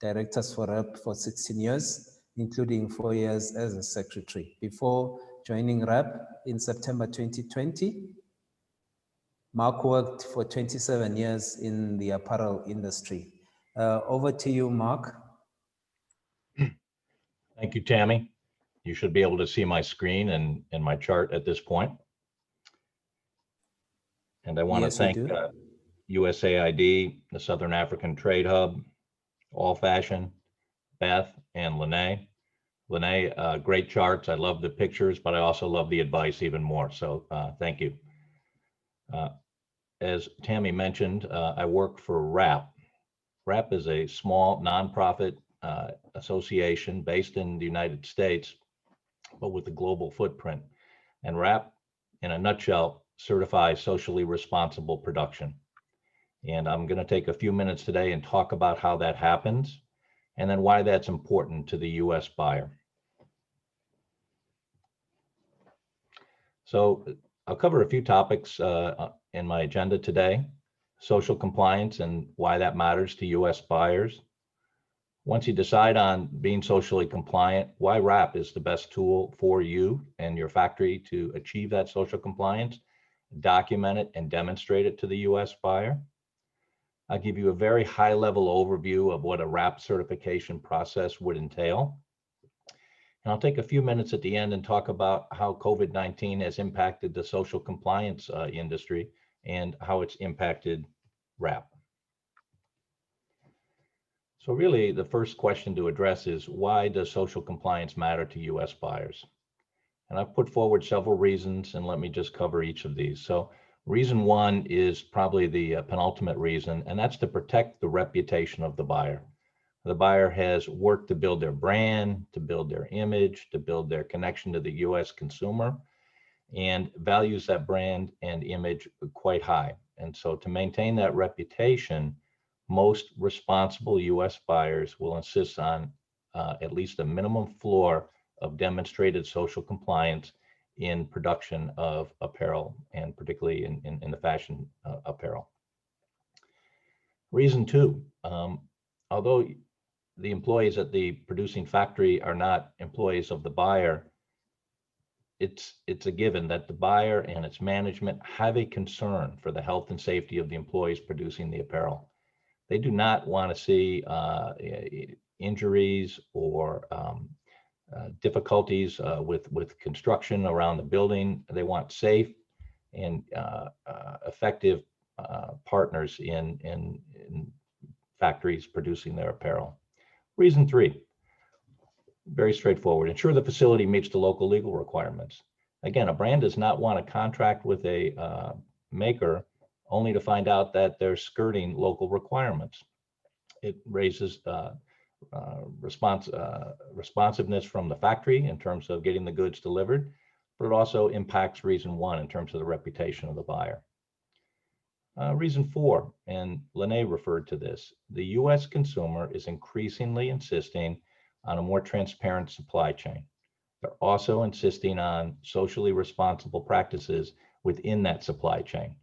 directors for RAP for 16 years, including 4 years as a secretary. Before joining RAP in September 2020, Mark worked for 27 years in the apparel industry. Over to you, Mark. Thank you, Tammy. You should be able to see my screen and my chart at this point. And I want to thank USAID, the Southern African Trade Hub, All Fashion, Beth, and Lene. Lene, great charts. I love the pictures, but I also love the advice even more. So thank you. As Tammy mentioned, I work for RAP. RAP is a small nonprofit association based in the United States, but with a global footprint. And RAP, in a nutshell, certifies socially responsible production. And I'm going to take a few minutes today and talk about how that happens, and then why that's important to the U.S. buyer. So I'll cover a few topics in my agenda today: social compliance and why that matters to U.S. buyers. Once you decide on being socially compliant, why RAP is the best tool for you and your factory to achieve that social compliance, document it and demonstrate it to the U.S. buyer. I'll give you a very high-level overview of what a RAP certification process would entail. And I'll take a few minutes at the end and talk about how COVID-19 has impacted the social compliance industry and how it's impacted RAP. So really, the first question to address is, why does social compliance matter to U.S. buyers? And I've put forward several reasons, and let me just cover each of these. So reason one is probably the penultimate reason, and that's to protect the reputation of the buyer. The buyer has worked to build their brand, to build their image, to build their connection to the U.S. consumer, and values that brand and image quite high. And so to maintain that reputation, most responsible U.S. buyers will insist on at least a minimum floor of demonstrated social compliance in production of apparel, and particularly in the fashion apparel. Reason two, although the employees at the producing factory are not employees of the buyer, it's a given that the buyer and its management have a concern for the health and safety of the employees producing the apparel. They do not want to see injuries or difficulties with construction around the building. They want safe and effective partners in factories producing their apparel. Reason three, very straightforward: ensure the facility meets the local legal requirements. Again, a brand does not want to contract with a maker only to find out that they're skirting local requirements. It raises responsiveness from the factory in terms of getting the goods delivered, but it also impacts reason one in terms of the reputation of the buyer. Reason four, and Lene referred to this, the U.S. consumer is increasingly insisting on a more transparent supply chain. They're also insisting on socially responsible practices within that supply chain.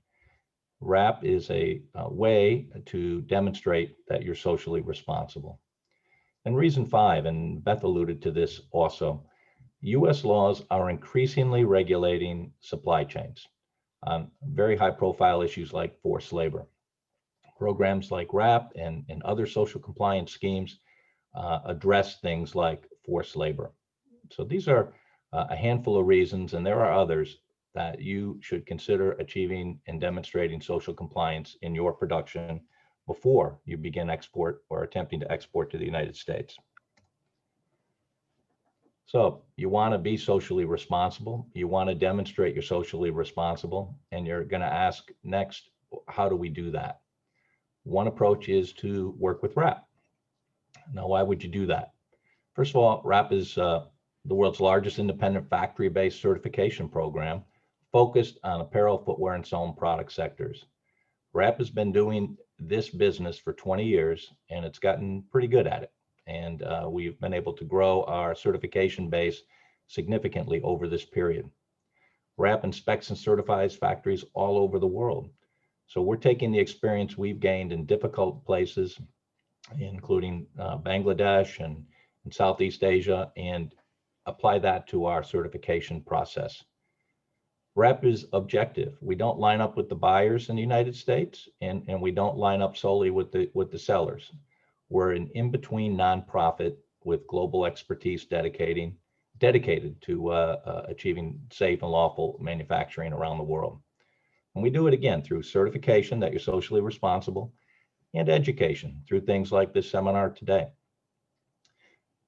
RAP is a way to demonstrate that you're socially responsible. And reason five, and Beth alluded to this also, U.S. laws are increasingly regulating supply chains on very high profile issues like forced labor. Programs like RAP and other social compliance schemes address things like forced labor. So these are a handful of reasons, and there are others that you should consider achieving and demonstrating social compliance in your production before you begin export or attempting to export to the United States. So you want to be socially responsible, you want to demonstrate you're socially responsible, and you're going to ask next, how do we do that? One approach is to work with WRAP. Now, why would you do that? First of all, WRAP is the world's largest independent factory-based certification program focused on apparel, footwear, and sewn product sectors. WRAP has been doing this business for 20 years, and it's gotten pretty good at it. And we've been able to grow our certification base significantly over this period. WRAP inspects and certifies factories all over the world. So we're taking the experience we've gained in difficult places, including Bangladesh and Southeast Asia, and apply that to our certification process. WRAP is objective. We don't line up with the buyers in the United States, and we don't line up solely with the sellers. We're an in-between nonprofit with global expertise dedicated to achieving safe and lawful manufacturing around the world. And we do it again through certification that you're socially responsible, and education through things like this seminar today.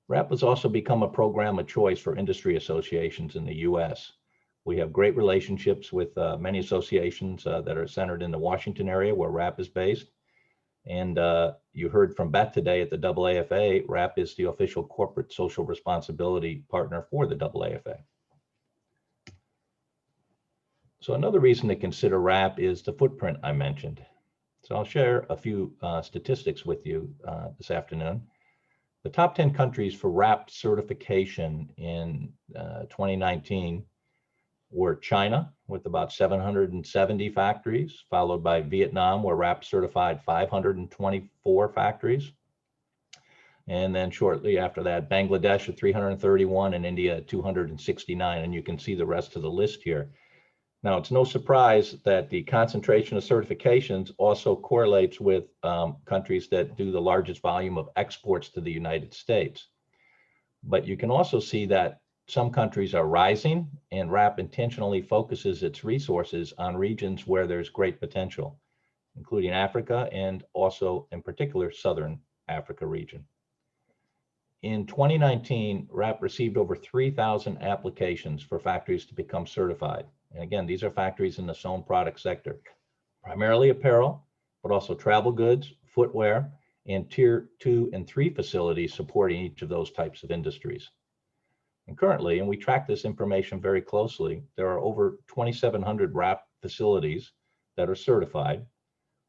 WRAP has also become a program of choice for industry associations in the US. We have great relationships with many associations that are centered in the Washington area where WRAP is based. And you heard from Beth today at the AAFA, WRAP is the official corporate social responsibility partner for the AAFA. So another reason to consider WRAP is the footprint I mentioned. So I'll share a few statistics with you this afternoon. The top 10 countries for WRAP certification in 2019 were China, with about 770 factories, followed by Vietnam, where WRAP certified 524 factories. And then shortly after that, Bangladesh at 331 and India at 269. And you can see the rest of the list here. Now, it's no surprise that the concentration of certifications also correlates with countries that do the largest volume of exports to the United States. But you can also see that some countries are rising, and WRAP intentionally focuses its resources on regions where there's great potential, including Africa and also in particular, Southern Africa region. In 2019, WRAP received over 3,000 applications for factories to become certified. And again, these are factories in the sewn product sector, primarily apparel, but also travel goods, footwear, and tier 2 and 3 facilities supporting each of those types of industries. And currently, and we track this information very closely, there are over 2,700 WRAP facilities that are certified,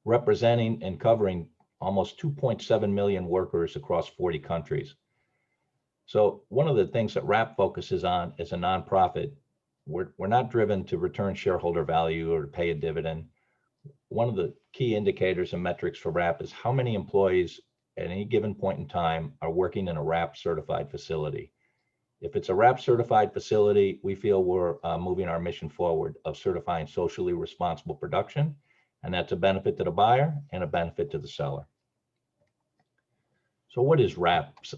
representing and covering almost 2.7 million workers across 40 countries. So one of the things that WRAP focuses on as a nonprofit, we're not driven to return shareholder value or to pay a dividend. One of the key indicators and metrics for WRAP is how many employees at any given point in time are working in a WRAP certified facility. If it's a WRAP certified facility, we feel we're moving our mission forward of certifying socially responsible production, and that's a benefit to the buyer and a benefit to the seller. So what is WRAP's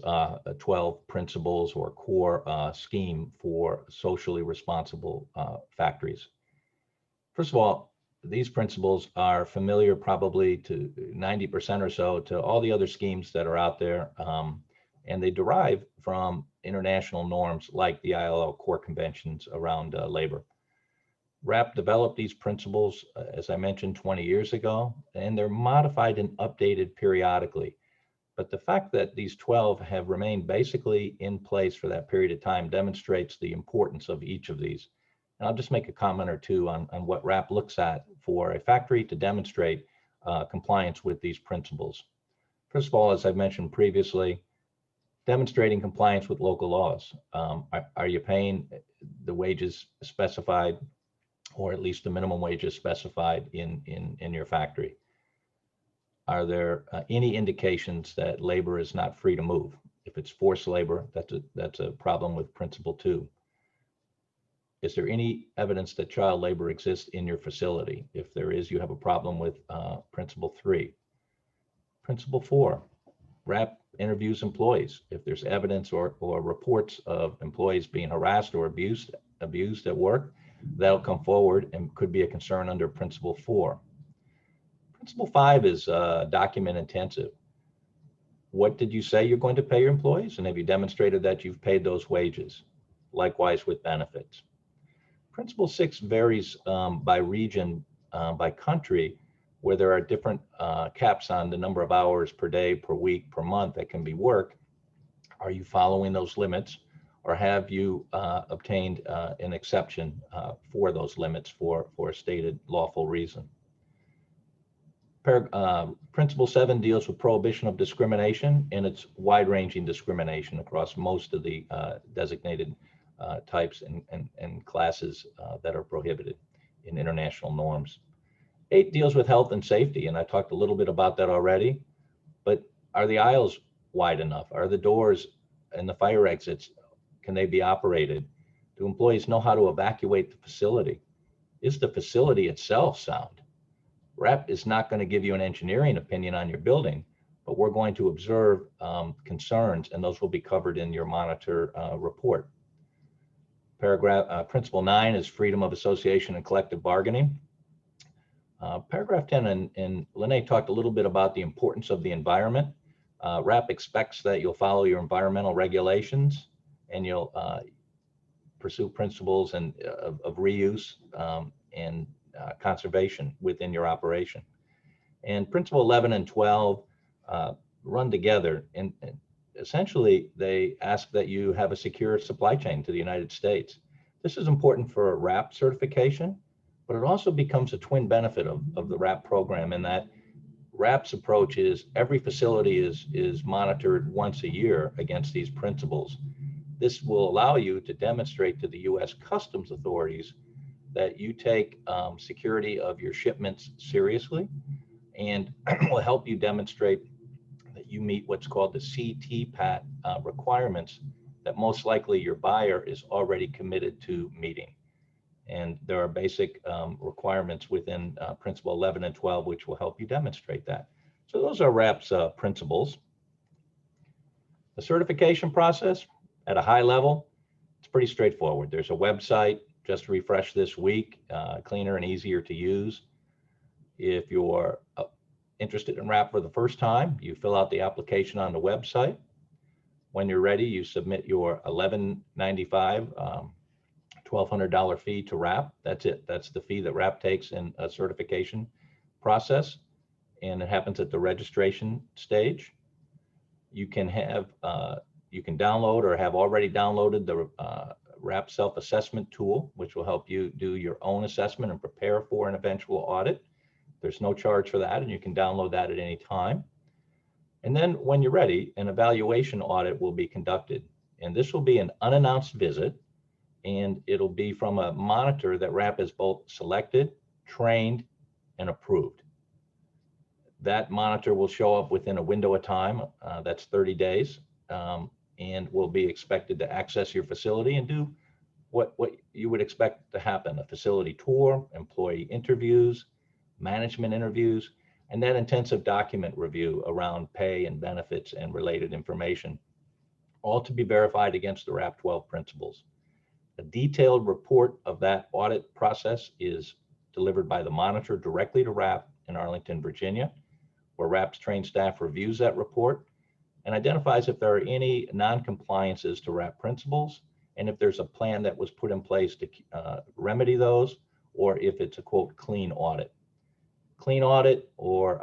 12 principles or core scheme for socially responsible factories? First of all, these principles are familiar probably to 90% or so to all the other schemes that are out there, and they derive from international norms like the ILO core conventions around labor. WRAP developed these principles, as I mentioned, 20 years ago, and they're modified and updated periodically. But the fact that these 12 have remained basically in place for that period of time demonstrates the importance of each of these. And I'll just make a comment or two on what WRAP looks at for a factory to demonstrate compliance with these principles. First of all, as I've mentioned previously, demonstrating compliance with local laws. Are you paying the wages specified, or at least the minimum wages specified in your factory? Are there any indications that labor is not free to move? If it's forced labor, that's a problem with principle 2. Is there any evidence that child labor exists in your facility? If there is, you have a problem with principle 3. Principle 4, WRAP interviews employees. If there's evidence or reports of employees being harassed or abused at work, that'll come forward and could be a concern under principle 4. Principle 5 is document intensive. What did you say you're going to pay your employees? And have you demonstrated that you've paid those wages? Likewise with benefits. Principle 6 varies by region, by country, where there are different caps on the number of hours per day, per week, per month that can be worked. Are you following those limits, or have you obtained an exception for those limits for a stated lawful reason? Principle 7 deals with prohibition of discrimination, and it's wide-ranging discrimination across most of the designated types and classes that are prohibited in international norms. 8 deals with health and safety, and I talked a little bit about that already, but are the aisles wide enough? Are the doors and the fire exits, can they be operated? Do employees know how to evacuate the facility? Is the facility itself sound? RAP is not going to give you an engineering opinion on your building, but we're going to observe concerns, and those will be covered in your monitor report. Principle 9 is freedom of association and collective bargaining. Paragraph 10, and Lene talked a little bit about the importance of the environment. RAP expects that you'll follow your environmental regulations, and you'll pursue principles of reuse and conservation within your operation. And principle 11 and 12 run together, and essentially they ask that you have a secure supply chain to the United States. This is important for a RAP certification, but it also becomes a twin benefit of the RAP program, in that RAP's approach is every facility is monitored once a year against these principles. This will allow you to demonstrate to the U.S. Customs authorities that you take security of your shipments seriously, and will help you demonstrate that you meet what's called the CTPAT requirements that most likely your buyer is already committed to meeting. And there are basic requirements within Principle 11 and 12, which will help you demonstrate that. So those are RAP's principles. The certification process at a high level, it's pretty straightforward. There's a website, just refreshed this week, cleaner and easier to use. If you're interested in RAP for the first time, you fill out the application on the website. When you're ready, you submit your $11.95 $1,200 fee to RAP. That's it. That's the fee that RAP takes in a certification process, and it happens at the registration stage. You can have you can download or have already downloaded the RAP self-assessment tool, which will help you do your own assessment and prepare for an eventual audit. There's no charge for that, and you can download that at any time. And then when you're ready, an evaluation audit will be conducted, and this will be an unannounced visit, and it'll be from a monitor that RAP has both selected, trained, and approved. That monitor will show up within a window of time, that's 30 days, and will be expected to access your facility and do what you would expect to happen: a facility tour, employee interviews, management interviews, and that intensive document review around pay and benefits and related information, all to be verified against the RAP 12 principles. A detailed report of that audit process is delivered by the monitor directly to RAP in Arlington, Virginia, where RAP's trained staff reviews that report and identifies if there are any non-compliances to RAP principles, and if there's a plan that was put in place to remedy those, or if it's a, quote, clean audit. Clean audit, or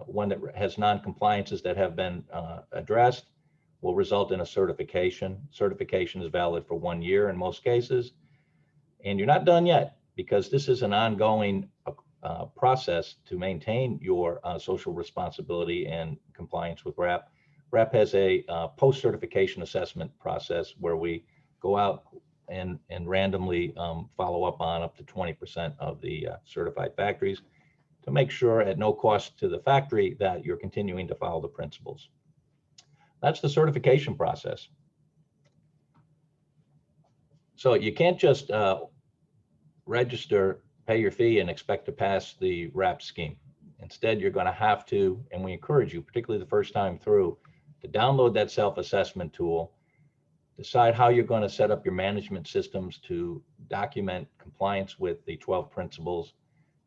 one that has non-compliances that have been addressed, will result in a certification. Certification is valid for 1 year in most cases. And you're not done yet, because this is an ongoing process to maintain your social responsibility and compliance with RAP. RAP has a post-certification assessment process where we go out and randomly follow up on up to 20% of the certified factories to make sure at no cost to the factory that you're continuing to follow the principles. That's the certification process. So you can't just register, pay your fee, and expect to pass the RAP scheme. Instead, you're going to have to, and we encourage you, particularly the first time through, to download that self-assessment tool, decide how you're going to set up your management systems to document compliance with the 12 principles.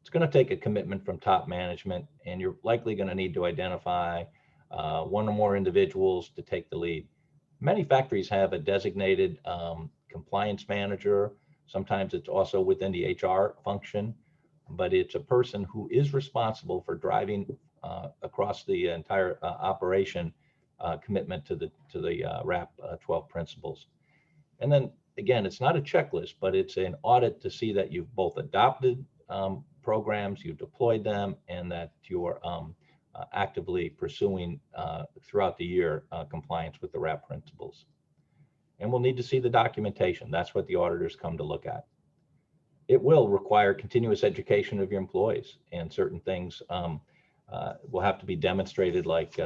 It's going to take a commitment from top management, and you're likely going to need to identify one or more individuals to take the lead. Many factories have a designated compliance manager. Sometimes it's also within the HR function, but it's a person who is responsible for driving across the entire operation commitment to the RAP 12 principles. And then again, it's not a checklist, but it's an audit to see that you've both adopted programs, you've deployed them, and that you're actively pursuing throughout the year compliance with the RAP principles. And we'll need to see the documentation. That's what the auditors come to look at. It will require continuous education of your employees, and certain things will have to be demonstrated, like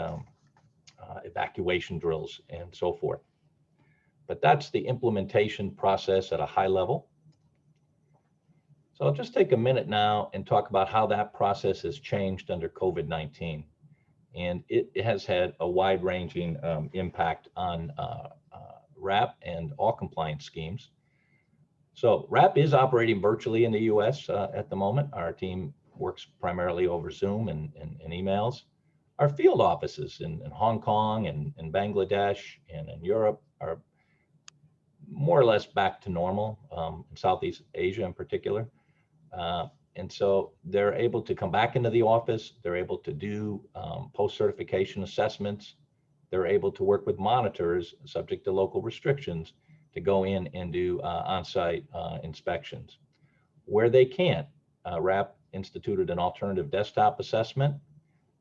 evacuation drills and so forth. But that's the implementation process at a high level. So I'll just take a minute now and talk about how that process has changed under COVID-19. And it has had a wide-ranging impact on RAP and all compliance schemes. So RAP is operating virtually in the US at the moment. Our team works primarily over Zoom and emails. Our field offices in Hong Kong and in Bangladesh and in Europe are more or less back to normal, in Southeast Asia in particular. And so they're able to come back into the office. They're able to do post-certification assessments. They're able to work with monitors subject to local restrictions to go in and do on-site inspections. Where they can't, RAP instituted an alternative desktop assessment.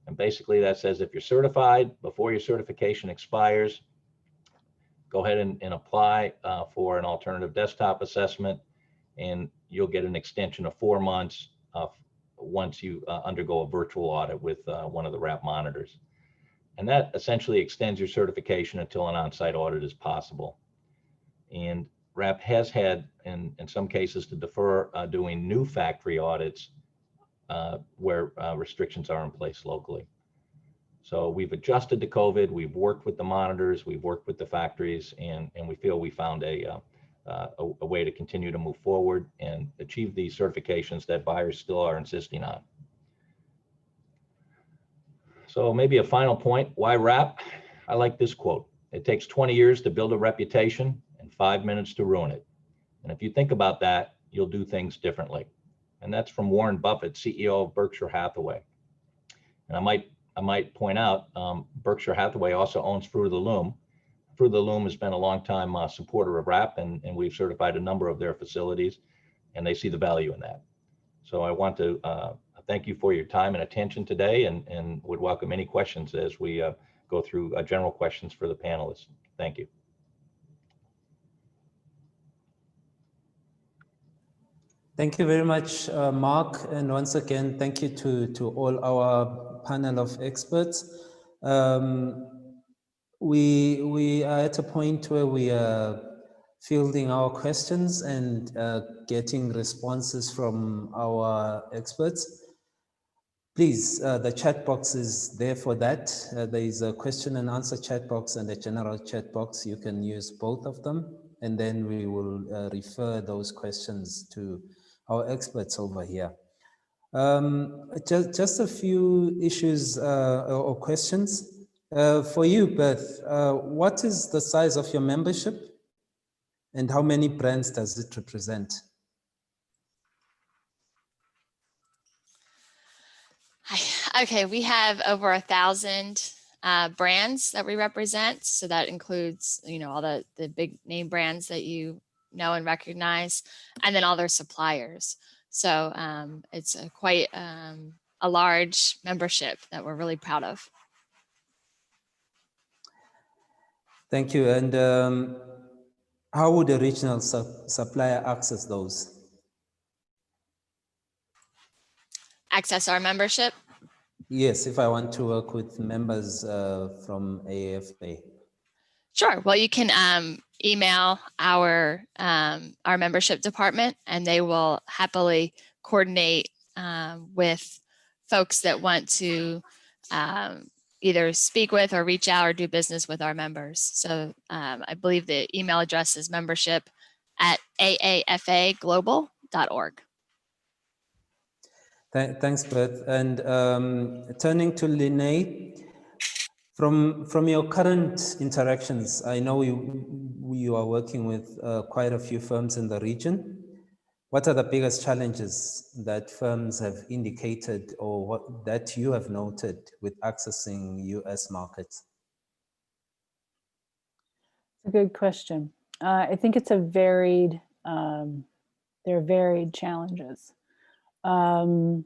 And basically that says if you're certified before your certification expires, go ahead and apply for an alternative desktop assessment, and you'll get an extension of 4 months once you undergo a virtual audit with one of the RAP monitors. And that essentially extends your certification until an on-site audit is possible. And RAP has had, in some cases, to defer doing new factory audits where restrictions are in place locally. So we've adjusted to COVID, we've worked with the monitors, we've worked with the factories, and we feel we found a way to continue to move forward and achieve these certifications that buyers still are insisting on. So maybe a final point, why RAP? I like this quote. It takes 20 years to build a reputation and 5 minutes to ruin it. And if you think about that, you'll do things differently. And that's from Warren Buffett, CEO of Berkshire Hathaway. And I might point out, Berkshire Hathaway also owns Fruit of the Loom. Fruit of the Loom has been a long-time supporter of RAP, and we've certified a number of their facilities, and they see the value in that. So I want to thank you for your time and attention today, and would welcome any questions as we go through general questions for the panelists. Thank you. Thank you very much, Mark. And once again, thank you to all our panel of experts. We are at a point where we are fielding our questions and getting responses from our experts. Please, the chat box is there for that. There is a question and answer chat box and a general chat box. You can use both of them, and then we will refer those questions to our experts over here. Just a few issues or questions. For you, Beth, what is the size of your membership and how many brands does it represent? Okay, we have over 1,000 brands that we represent. So that includes, all the big name brands that you know and recognize, and then all their suppliers. So it's quite a large membership that we're really proud of. Thank you. And how would a regional supplier access those? Access our membership? Yes, if I want to work with members from AFA. Sure. Well, you can email our membership department, and they will happily coordinate with folks that want to either speak with or reach out or do business with our members. So I believe the email address is membership@aafaglobal.org. Thanks, Beth. And turning to Lene, from your current interactions, I know you are working with quite a few firms in the region. What are the biggest challenges that firms have indicated or what that you have noted with accessing US markets? It's a good question. I think it's a varied, there are varied challenges. Some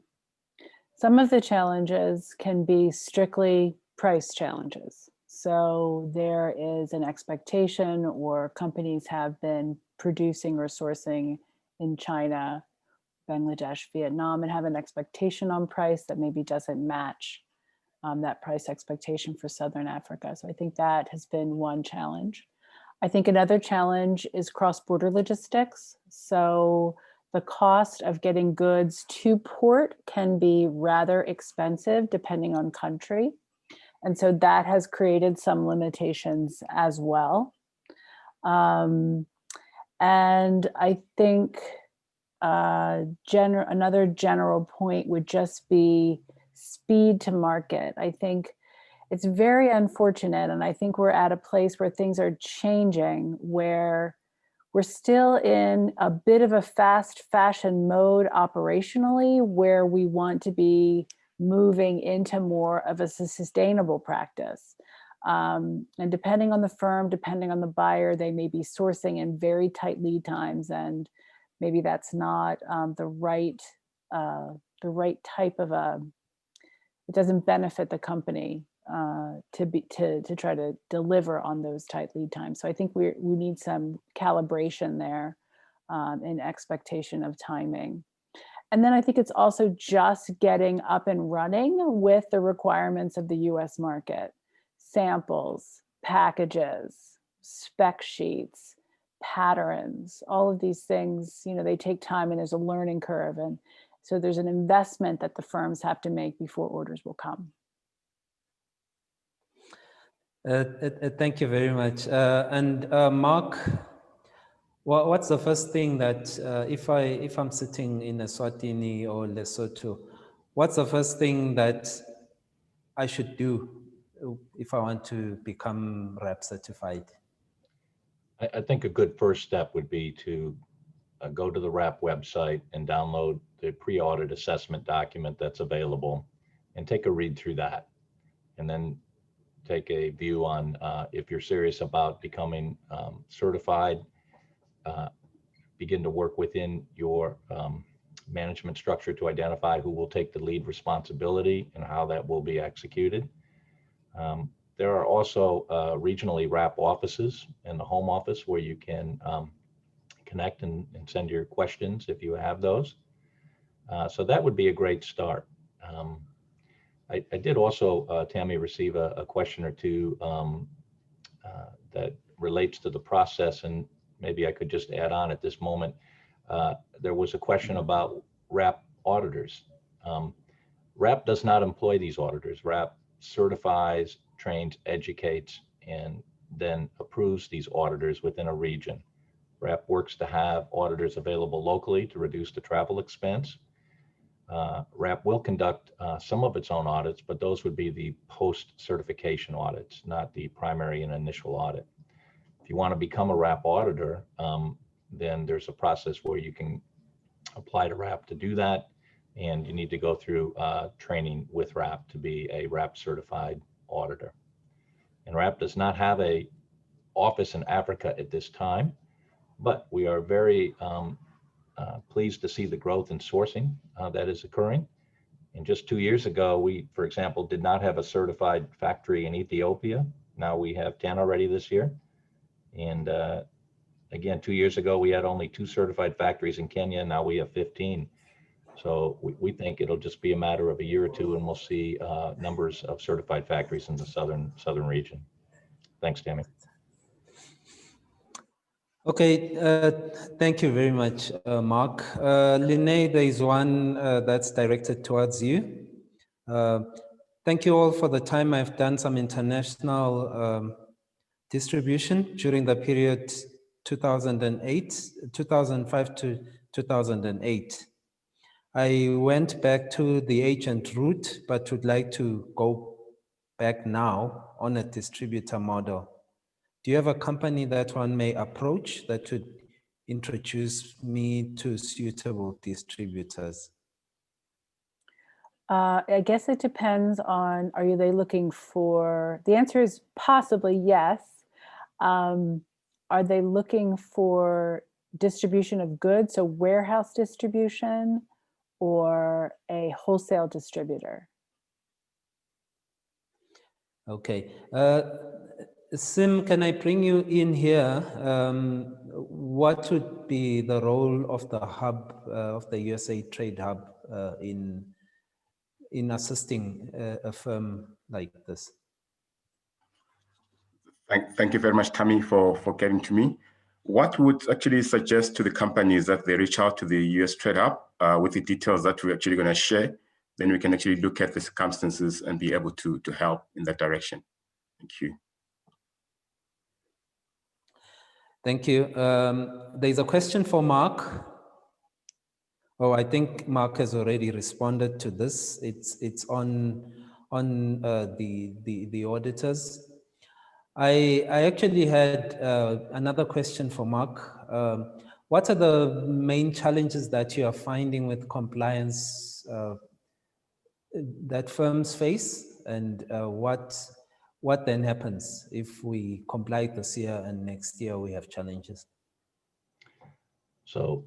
of the challenges can be strictly price challenges. So there is an expectation, or companies have been producing or sourcing in China, Bangladesh, Vietnam, and have an expectation on price that maybe doesn't match that price expectation for Southern Africa. So I think that has been one challenge. I think another challenge is cross-border logistics. So the cost of getting goods to port can be rather expensive depending on country. And so that has created some limitations as well. And I think another general point would just be speed to market. I think it's very unfortunate, and I think we're at a place where things are changing, where we're still in a bit of a fast fashion mode operationally, where we want to be moving into more of a sustainable practice. And depending on the firm, depending on the buyer, they may be sourcing in very tight lead times, and maybe that's not the right type of it doesn't benefit the company to try to deliver on those tight lead times. So I think we need some calibration there in expectation of timing. And then I think it's also just getting up and running with the requirements of the US market. Samples, packages, spec sheets, patterns, all of these things, they take time, and there's a learning curve. And so there's an investment that the firms have to make before orders will come. Thank you very much. And Mark, what's the first thing that if I'm sitting in Eswatini or Lesotho, what's the first thing that I should do if I want to become RAP certified? I think a good first step would be to go to the RAP website and download the pre-audit assessment document that's available and take a read through that. And then take a view on if you're serious about becoming certified, begin to work within your management structure to identify who will take the lead responsibility and how that will be executed. There are also regionally RAP offices in the home office where you can connect and send your questions if you have those. So that would be a great start. I did also, Tammy, receive a question or two that relates to the process, and maybe I could just add on at this moment. There was a question about RAP auditors. RAP does not employ these auditors. RAP certifies, trains, educates, and then approves these auditors within a region. RAP works to have auditors available locally to reduce the travel expense. RAP will conduct some of its own audits, but those would be the post-certification audits, not the primary and initial audit. If you want to become a RAP auditor, then there's a process where you can apply to RAP to do that, and you need to go through training with RAP to be a RAP certified auditor. And RAP does not have an office in Africa at this time, but we are very pleased to see the growth in sourcing that is occurring. And just 2 years ago, we, for example, did not have a certified factory in Ethiopia. Now we have 10 already this year. And again, 2 years ago, we had only 2 certified factories in Kenya. Now we have 15. So we think it'll just be a matter of a year or two, and we'll see numbers of certified factories in the southern region. Thanks, Tammy. Okay, thank you very much, Mark. Linnae, there is one that's directed towards you. Thank you all for the time. I've done some international distribution during the period 2005 to 2008. I went back to the agent route, but would like to go back now on a distributor model. Do you have a company that one may approach that would introduce me to suitable distributors? I guess it depends on, they looking for, the answer is possibly yes. Are they looking for distribution of goods, so warehouse distribution, or a wholesale distributor? Okay. Sim, can I bring you in here? What would be the role of the hub, of the USA Trade Hub in assisting a firm like this? Thank you very much, Tammy, for getting to me. What would actually suggest to the companies that they reach out to the US Trade Hub with the details that we're actually going to share, then we can actually look at the circumstances and be able to help in that direction. Thank you. Thank you. There's a question for Mark. Oh, I think Mark has already responded to this. It's on the auditors. I actually had another question for Mark. What are the main challenges that you are finding with compliance that firms face, and what then happens if we comply this year and next year we have challenges? So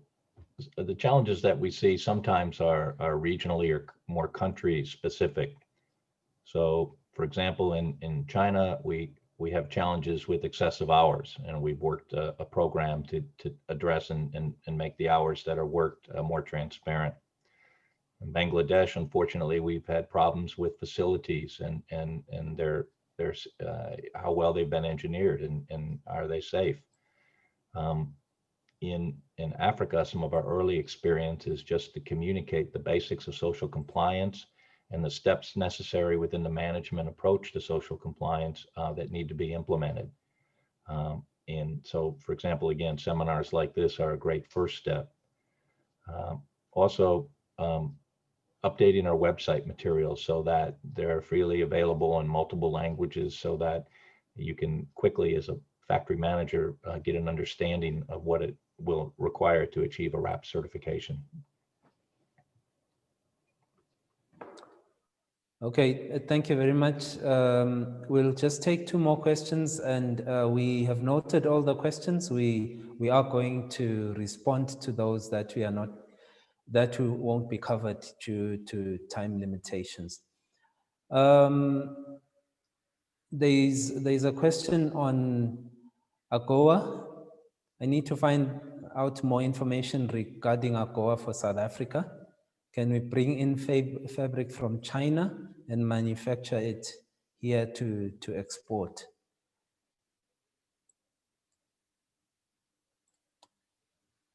the challenges that we see sometimes are regionally or more country specific. So for example, in China, we have challenges with excessive hours, and we've worked a program to address and make the hours that are worked more transparent. In Bangladesh, unfortunately, we've had problems with facilities and their how well they've been engineered and are they safe. In Africa, some of our early experience is just to communicate the basics of social compliance and the steps necessary within the management approach to social compliance that need to be implemented. And so, for example, again, seminars like this are a great first step. Also, updating our website materials so that they're freely available in multiple languages so that you can quickly, as a factory manager, get an understanding of what it will require to achieve a RAP certification. Okay, thank you very much. We'll just take two more questions, and we have noted all the questions. We are going to respond to those that we are not, that won't be covered due to time limitations. There's a question on AGOA. I need to find out more information regarding AGOA for South Africa. Can we bring in fabric from China and manufacture it here to export?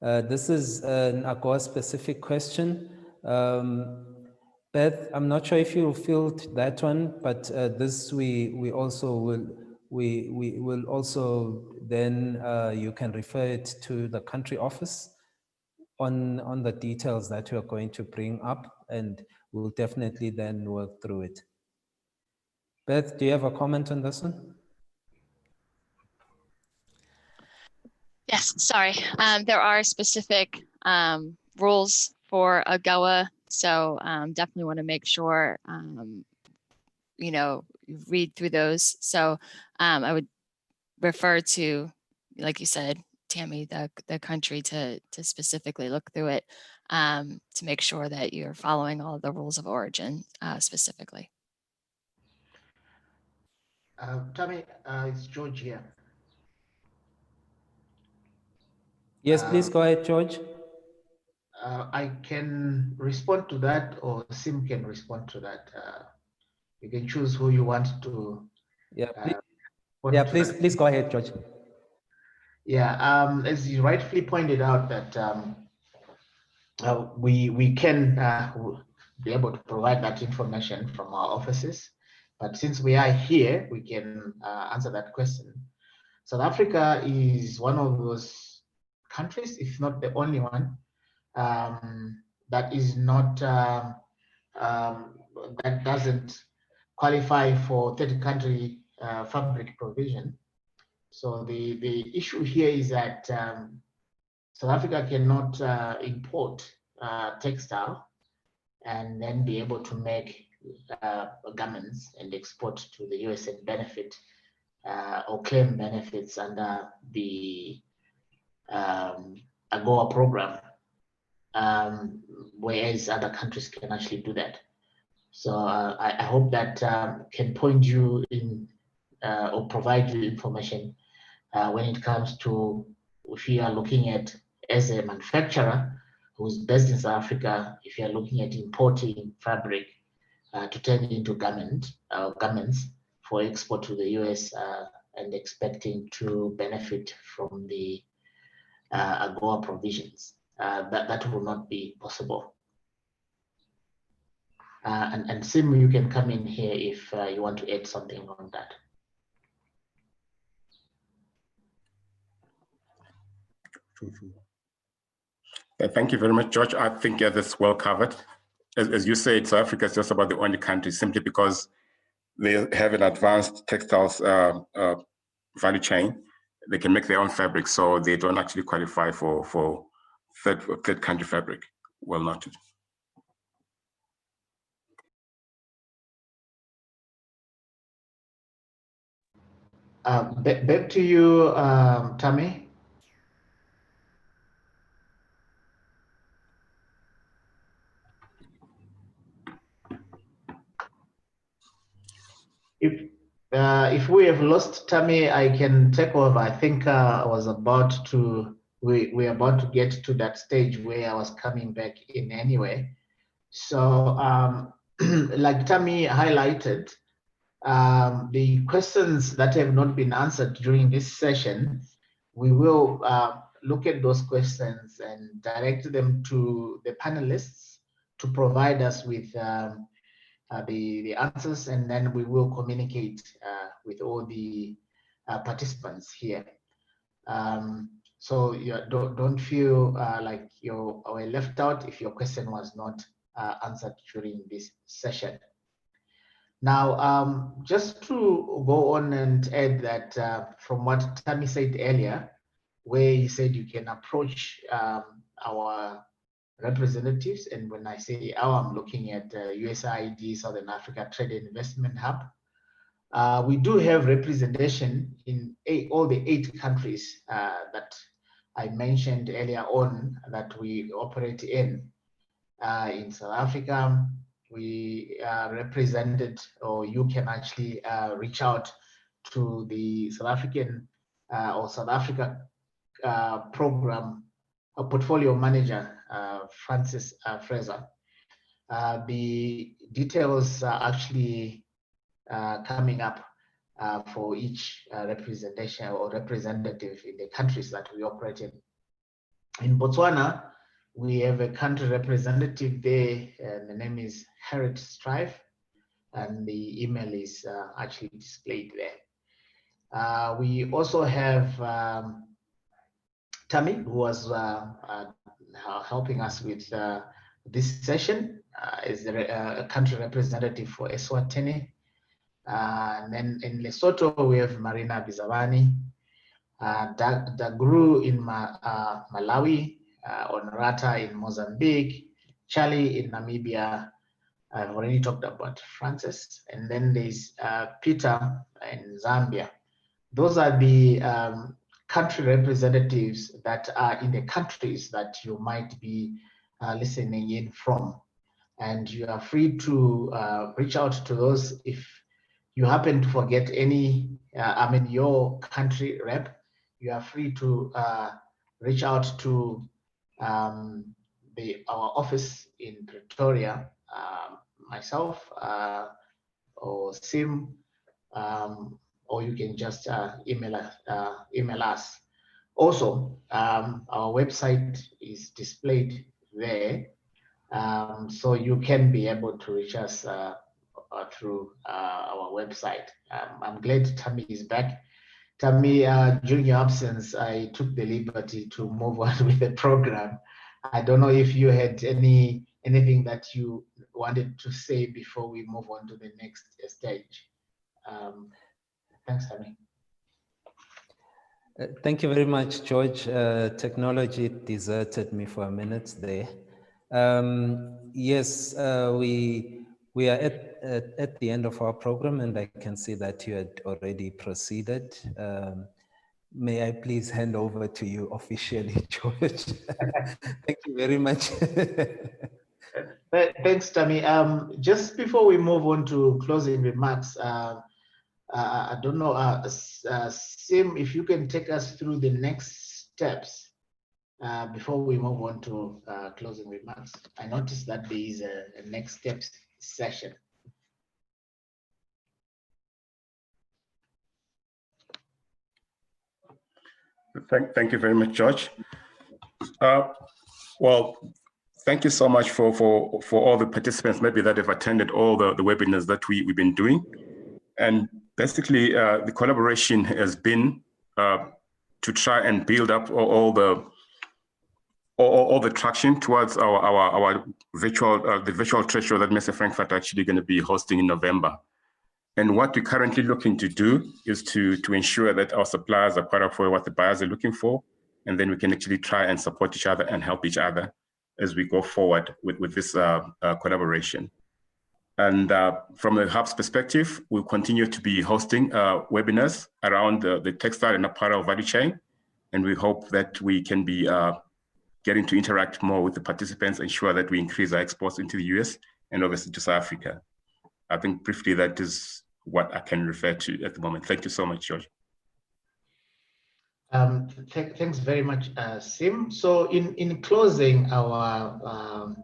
This is an AGOA specific question. Beth, I'm not sure if you filled that one, but this we also will also then you can refer it to the country office on the details that you're going to bring up, and we'll definitely then work through it. Beth, do you have a comment on this one? Yes, sorry. There are specific rules for AGOA, so definitely want to make sure you know, read through those. So I would refer to, like you said, Tammy, the country to specifically look through it to make sure that you're following all of the rules of origin specifically. Tammy, it's George here. Yes, please go ahead, George. I can respond to that, or Sim can respond to that. You can choose who you want to. Yeah, please go ahead, George. Yeah, as you rightfully pointed out, that we can be able to provide that information from our offices, but since we are here, we can answer that question. South Africa is one of those countries, if not the only one, that is not that doesn't qualify for third country fabric provision. So the issue here is that South Africa cannot import textile and then be able to make garments and export to the US and benefit or claim benefits under the AGOA program, whereas other countries can actually do that. So I hope that can point you in or provide you information when it comes to, if you are looking at, as a manufacturer who's based in South Africa, if you're looking at importing fabric to turn it into garments for export to the US and expecting to benefit from the AGOA provisions, that will not be possible. And Sim, you can come in here if you want to add something on that. Thank you very much, George. I think that's well covered. As you said, South Africa is just about the only country simply because they have an advanced textiles value chain. They can make their own fabric, so they don't actually qualify for third country fabric. Well noted. Back to you, Tammy. If we have lost Tammy, I can take over. I think I was about to, we're about to get to that stage where I was coming back in anyway. So like Tammy highlighted, the questions that have not been answered during this session, we will look at those questions and direct them to the panelists to provide us with the answers, and then we will communicate with all the participants here. So don't feel like you were left out if your question was not answered during this session. Now, just to go on and add that from what Tammy said earlier, where he said you can approach our representatives, and when I say our, I'm looking at USAID, Southern Africa Trade and Investment Hub. We do have representation in all the 8 countries that I mentioned earlier on that we operate in. In South Africa, we are represented, or you can actually reach out to the South African or South Africa program portfolio manager, Francis Fraser. The details are actually coming up for each representation or representative in the countries that we operate in. In Botswana, we have a country representative there, and the name is Harriet Strive, and the email is actually displayed there. We also have Tammy, who was helping us with this session, is a country representative for Eswatini. And then in Lesotho, we have Marina Bizawani, Dagru in Malawi, Honorata in Mozambique, Charlie in Namibia. I've already talked about Francis. And then there's Peter in Zambia. Those are the country representatives that are in the countries that you might be listening in from. And you are free to reach out to those if you happen to forget any, your country rep. You are free to reach out to our office in Pretoria, myself, or Sim, or you can just email us. Also, our website is displayed there, so you can be able to reach us through our website. I'm glad Tammy is back. Tammy, during your absence, I took the liberty to move on with the program. I don't know if you had anything that you wanted to say before we move on to the next stage. Thanks, Tammy. Thank you very much, George. Technology deserted me for a minute there. Yes, we are at the end of our program, and I can see that you had already proceeded. May I please hand over to you officially, George? Thank you very much. Thanks, Tammy. Just before we move on to closing remarks, I don't know, Sim, if you can take us through the next steps before we move on to closing remarks. I noticed that there is a next steps session. Thank you very much, George. Well, thank you so much for all the participants maybe that have attended all the webinars that we've been doing. And basically, the collaboration has been to try and build up all the traction towards our virtual trade show that Mr. Frankfurt actually going to be hosting in November. And what we're currently looking to do is to ensure that our suppliers are part of what the buyers are looking for, and then we can actually try and support each other and help each other as we go forward with this collaboration. And from the Hub's perspective, we'll continue to be hosting webinars around the textile and apparel value chain. And we hope that we can be getting to interact more with the participants, ensure that we increase our exports into the US and obviously to South Africa. I think briefly that is what I can refer to at the moment. Thank you so much, George. Thanks very much, Sim. So in closing our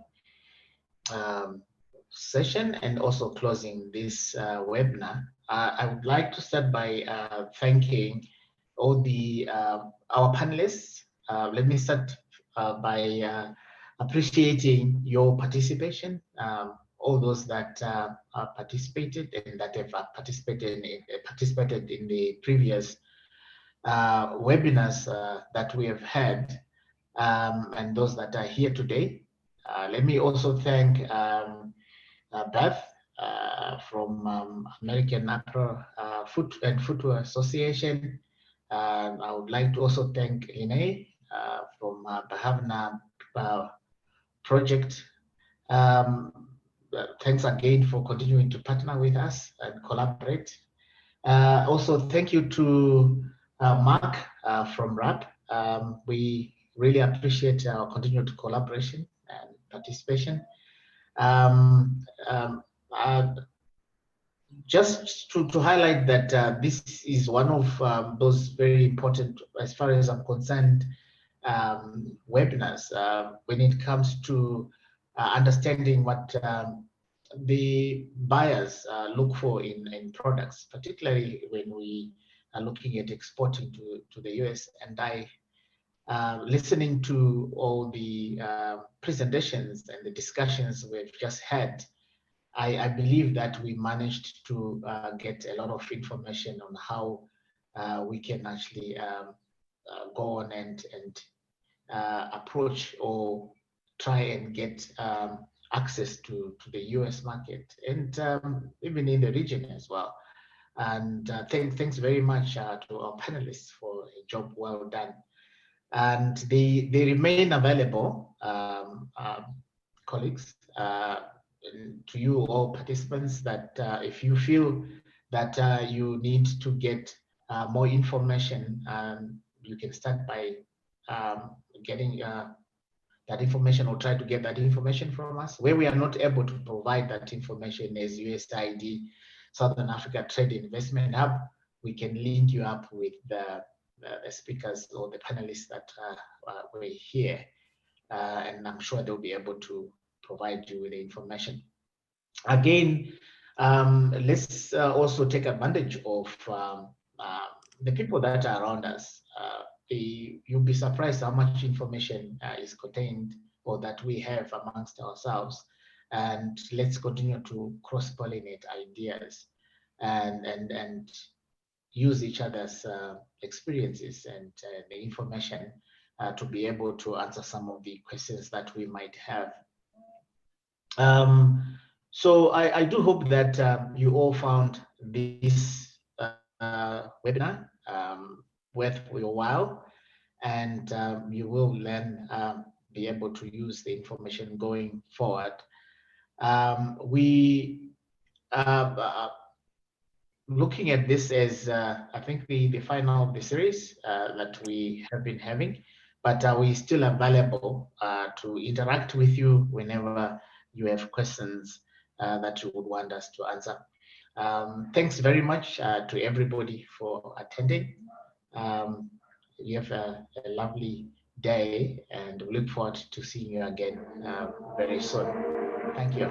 session and also closing this webinar, I would like to start by thanking all our panelists. Let me start by appreciating your participation, all those that participated and that have participated in the previous webinars that we have had, and those that are here today. Let me also thank Beth from American Apparel Footwear Association. I would like to also thank Lene from Bahavna Project. Thanks again for continuing to partner with us and collaborate. Also, thank you to Mark from RAP. We really appreciate our continued collaboration and participation. Just to highlight that this is one of those very important, as far as I'm concerned, webinars when it comes to understanding what the buyers look for in products, particularly when we are looking at exporting to the US. And listening to all the presentations and the discussions we've just had, I believe that we managed to get a lot of information on how we can actually go on and approach or try and get access to the US market and even in the region as well. And thanks very much to our panelists for a job well done. And they remain available, colleagues, to you all participants, that if you feel that you need to get more information, you can start by getting that information, or try to get that information from us. Where we are not able to provide that information as USAID, Southern Africa Trade Investment Hub, we can link you up with the speakers or the panelists that were here, and I'm sure they'll be able to provide you with the information. Again, let's also take advantage of the people that are around us. You'll be surprised how much information is contained or that we have amongst ourselves. And let's continue to cross-pollinate ideas and use each other's experiences and the information to be able to answer some of the questions that we might have. So I do hope that you all found this webinar worth your while, and you will then be able to use the information going forward. We looking at this as I think the final of the series that we have been having, but we're still available to interact with you whenever you have questions that you would want us to answer. Thanks very much to everybody for attending. You have a lovely day, and we look forward to seeing you again very soon. Thank you.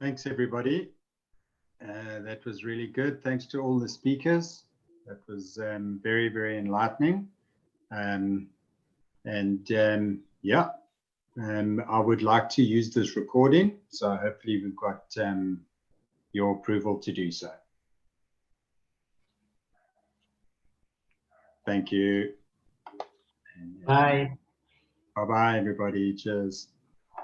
Thanks, everybody. That was really good. Thanks to all the speakers. That was very, very enlightening. Yeah, I would like to use this recording. So hopefully we've got your approval to do so. Thank you. Bye. Bye-bye, everybody. Cheers.